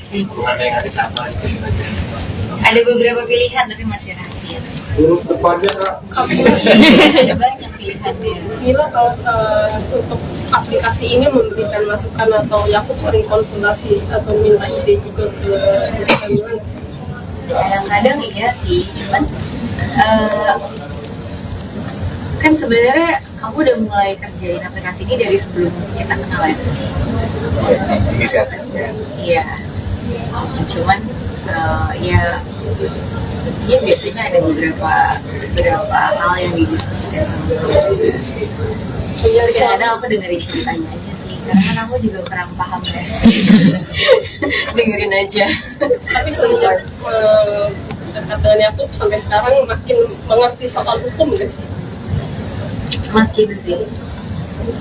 Ada beberapa pilihan tapi masih rahasia. Huruf depannya kak. Ada banyak pilihannya. Mila, kalau untuk aplikasi ini memberikan masukan atau Yakub sering konsultasi atau minta ide juga ke Mila nggak sih? Kadang-kadang iya sih, cuman kan sebenarnya kamu udah mulai kerjain aplikasi ini dari sebelum kita kenal ya. Inisiatif ya. Iya. Cuman ya biasanya ada beberapa hal yang didiskusikan sama-sama. Kadang-kadang aku dengerin ceritanya aja sih, karena kan aku juga kurang paham ya. Dengerin aja. Tapi semenjak dekat dengan Yakub sampai sekarang makin mengerti soal hukum nggak sih? Makin sih,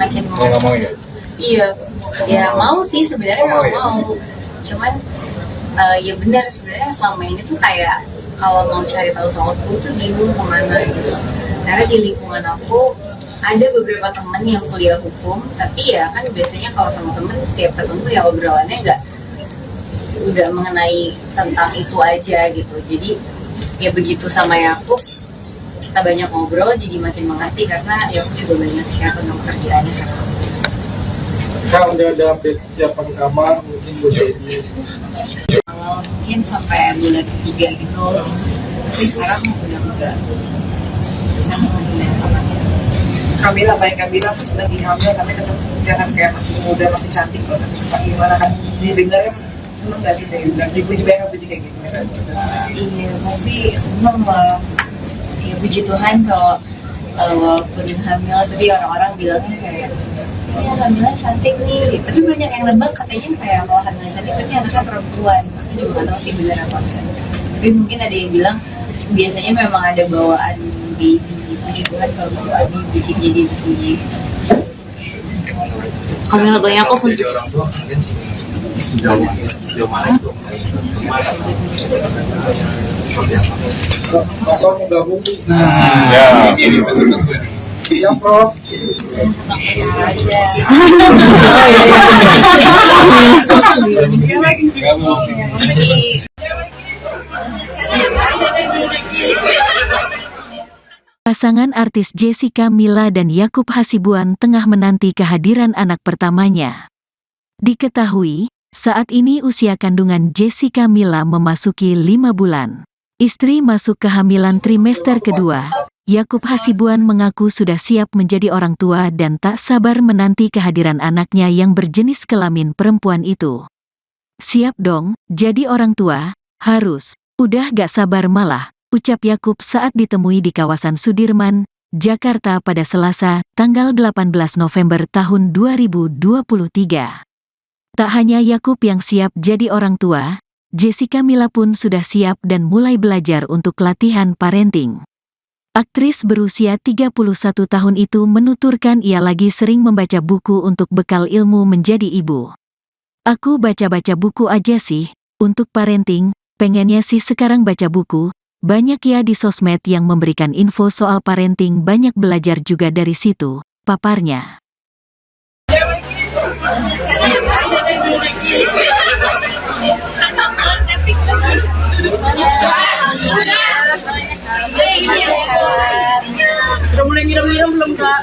makin Mau nggak mau ya? Iya, ya mau sih sebenarnya Mau ya? mau. Cuman ya benar sebenarnya selama ini tuh kayak kalau mau cari tahu soal hukum tuh bingung kemana gitu. Karena di lingkungan aku ada beberapa temen yang kuliah hukum, tapi ya kan biasanya kalau sama temen setiap ketemu ya obrolannya nggak mengenai tentang itu aja gitu. Jadi ya begitu sama Yakub, kita banyak ngobrol jadi makin mengerti karena Yakub juga banyak share tentang pekerjaannya sama aku. Kak udah ada update siapan kamar mungkin buat ini. Mungkin sampai bulan ketiga gitu, tapi sekarang udah enggak. Sekarang udah aman. Kamila, baik Kamila lagi hamil tapi tetap jangan kayak masih muda, masih cantik loh. Pak gimana kan didengarnya seneng gak sih dan dipuji banyak puji kayak gitu ya. Iya, masih seneng lah. Ya puji Tuhan kalau walaupun hamil tapi orang-orang bilangnya kayak ini hamilnya cantik nih, tapi banyak yang nebak katanya kayak kalau hamilnya cantik berarti anaknya perempuan. Aku juga nggak tahu sih benar apa enggak. Tapi mungkin ada yang bilang biasanya memang ada bawaan baby. Puji Tuhan kalau bawaannya bikin jadi bayi. Kamila banyak kok Jadi orang tua mungkin sejauh mana itu Bapak mau gabung? Ya. Siap, Prof. Pasangan artis Jessica Mila dan Yakub Hasibuan tengah menanti kehadiran anak pertamanya. Diketahui, saat ini usia kandungan Jessica Mila memasuki 5 bulan. Istri masuk kehamilan trimester kedua. Yakub Hasibuan mengaku sudah siap menjadi orang tua dan tak sabar menanti kehadiran anaknya yang berjenis kelamin perempuan itu. Siap dong, jadi orang tua, harus, udah gak sabar malah, ucap Yakub saat ditemui di kawasan Sudirman, Jakarta pada Selasa, tanggal 18 November tahun 2023. Tak hanya Yakub yang siap jadi orang tua, Jessica Mila pun sudah siap dan mulai belajar untuk latihan parenting. Aktris berusia 31 tahun itu menuturkan ia lagi sering membaca buku untuk bekal ilmu menjadi ibu. Aku baca-baca buku aja sih, untuk parenting, pengennya sih sekarang baca buku, banyak ya di sosmed yang memberikan info soal parenting, banyak belajar juga dari situ, paparnya. Udah mulai minum-minum belum, Kak?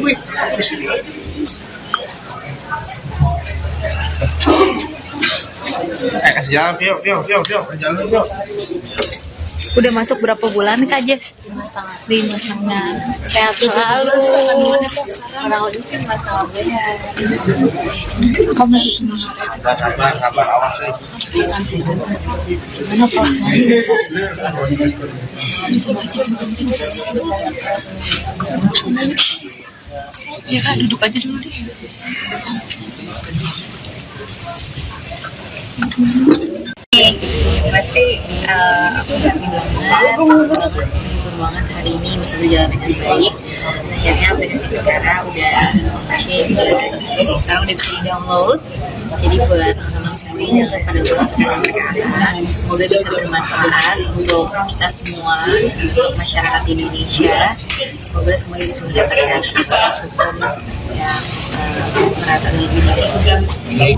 Wih. Kasih jalan, Vio, jalan, Vio. Udah masuk berapa bulan Kak Jess? 5,5. Sehat selalu. Kurang lebih sih 5,5 bulan. Sabar, awas sih. Ya Kak, duduk aja dulu deh. Pasti aku happy banget hari ini bisa berjalan dengan baik. Akhirnya aplikasi Perkara udah launching, sekarang udah bisa di-download. Jadi buat teman-teman semuanya jangan pada lupa aplikasi Perkara. Semoga bisa bermanfaat untuk kita semua, untuk masyarakat Indonesia. Semoga semuanya bisa mendapatkan akses hukum yang merata dan lebih baik.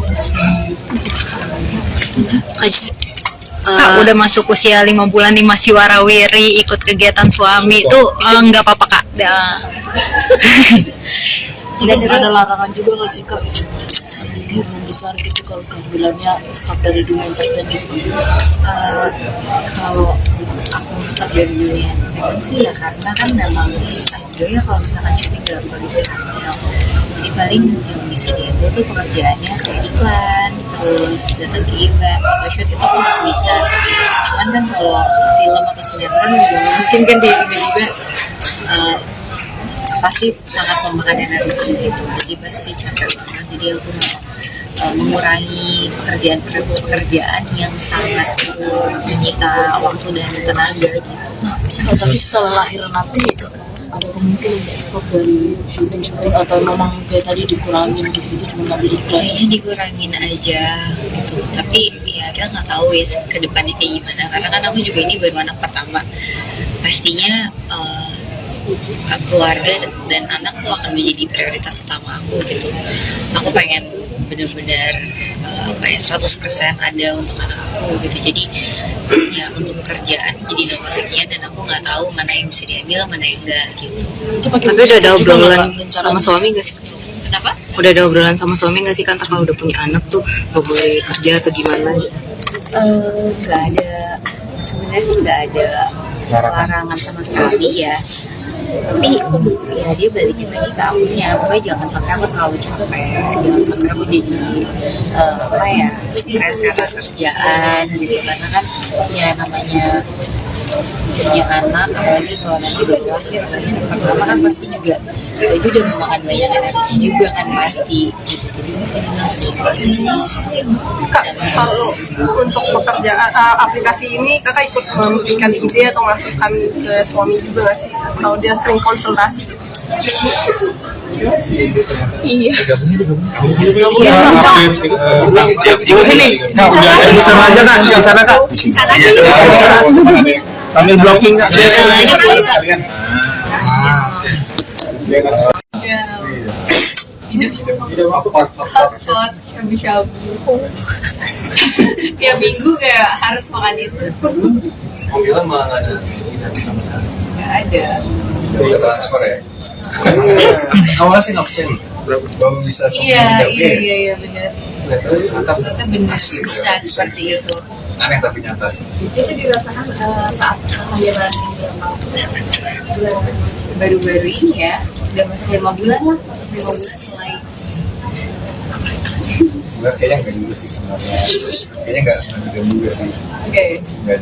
Kak, udah masuk usia 5 bulan nih masih warawiri ikut kegiatan suami tuh nggak apa-apa Kak. Tidak ada larangan juga nggak sih, Kak? Sendiri membesar gitu kalau kehamilannya stop dari dunia entertain gitu. Kalau aku stop dari dunia entertain sih ya karena kan memang sejauh ya kalau misalkan syuting dalam kondisi hamil, jadi paling yang bisa diambil tuh pekerjaannya kayak iklan, terus datang ke event, photoshoot itu aku masih bisa. Cuman kan kalau film atau sinetron juga mungkin kan dia tiba-tiba pasti sangat memakan energi gitu, jadi pasti capek banget. Jadi aku mengurangi pekerjaan yang sangat menyita waktu dan tenaga gitu. Tapi setelah lahir nanti itu ada kemungkinan nggak stop dari syuting atau memang kayak tadi dikurangin gitu cuma ngambil iklan? Kayaknya dikurangin aja gitu, tapi ya kita nggak tahu ya ke depannya kayak gimana, karena kan aku juga ini baru anak pertama. Pastinya keluarga dan anak tuh akan menjadi prioritas utama aku gitu. Aku pengen benar-benar 100% ada untuk anak aku gitu. Jadi ya untuk pekerjaan jadi nomor sekian dan aku nggak tahu mana yang bisa diambil, mana yang enggak gitu. Tapi udah ada obrolan sama suami nggak sih? Kenapa? Udah ada obrolan sama suami nggak sih kan kalau udah punya anak tuh nggak boleh kerja atau gimana? Nggak ada, sebenarnya sih nggak ada larangan sama sekali ya. Tapi ya dia balikin lagi ke akunya, pokoknya jangan sampai aku terlalu capek, jangan sampai aku jadi stres karena kerjaan gitu, karena kan ya namanya punya anak, apalagi kalau nanti baru lahir, apalagi anak pertama kan pasti juga itu aja udah memakan banyak energi juga kan pasti gitu. Jadi Kak, kalau untuk pekerjaan aplikasi ini kakak ikut memberikan ide atau masukan ke suami juga nggak sih? Kalau dia sering konsultasi gitu. iya. Di sini. Di sana aja kak, di sana kak. Di sana. Sambil blocking kak. Salah aja boleh Kak. Hotpot, Shabu-shabu. Tiap minggu kayak harus makan itu. Mobilnya malah nggak ada keinginan sama sekali. Nggak ada. Udah transfer ya. Awalnya sih nggak percaya nih. Belum bisa Iya benar. Ternyata Ternyata benar bisa seperti itu. aneh tapi nyata. Itu dirasakan saat kehamilan Baru-baru ini ya, udah masuk 5 bulan lah, masuk 5 bulan mulai. Sebenarnya kayaknya nggak juga sih sebenarnya. Kayaknya nggak juga sih. Oke. Nggak